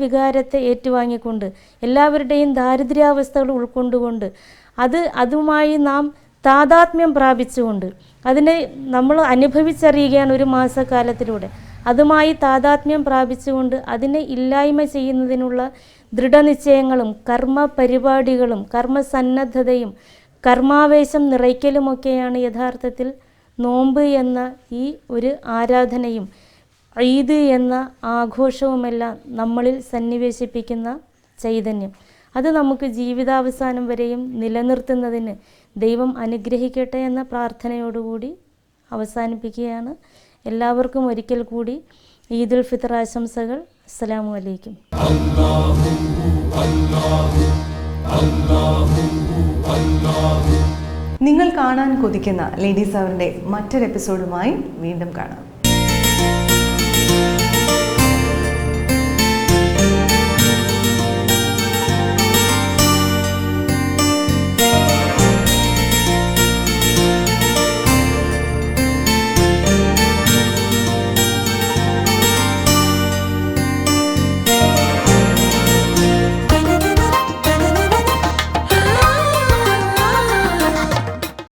Speaker 2: ഏറ്റുവാങ്ങിക്കൊണ്ട് എല്ലാവരുടെയും ദാരിദ്ര്യാവസ്ഥകൾ ഉൾക്കൊണ്ടുകൊണ്ട് അതുമായി നാം താതാത്മ്യം പ്രാപിച്ചുകൊണ്ട് അതിനെ നമ്മൾ അനുഭവിച്ചറിയുകയാണ് ഒരു മാസക്കാലത്തിലൂടെ. അതുമായി താതാത്മ്യം പ്രാപിച്ചുകൊണ്ട് അതിനെ ഇല്ലായ്മ ചെയ്യുന്നതിനുള്ള ദൃഢനിശ്ചയങ്ങളും കർമ്മ പരിപാടികളും കർമ്മസന്നദ്ധതയും കർമാവേശം നിറയ്ക്കലുമൊക്കെയാണ് യഥാർത്ഥത്തിൽ നോമ്പ് എന്ന ഈ ഒരു ആരാധനയും ഈദ് എന്ന ആഘോഷവുമെല്ലാം നമ്മളിൽ സന്നിവേശിപ്പിക്കുന്ന ചൈതന്യം. അത് നമുക്ക് ജീവിതാവസാനം വരെയും നിലനിർത്തുന്നതിന് ദൈവം അനുഗ്രഹിക്കട്ടെ എന്ന പ്രാർത്ഥനയോടുകൂടി അവസാനിപ്പിക്കുകയാണ്. എല്ലാവർക്കും ഒരിക്കൽ കൂടി ഈദുൽ ഫിത്ർ ആശംസകൾ. അസ്സലാമു അലൈക്കും.
Speaker 1: നിങ്ങൾ കാണാൻ കൊതിക്കുന്ന ലേഡീസ് അവറിൻ്റെ മറ്റൊരു എപ്പിസോഡുമായി വീണ്ടും കാണാം.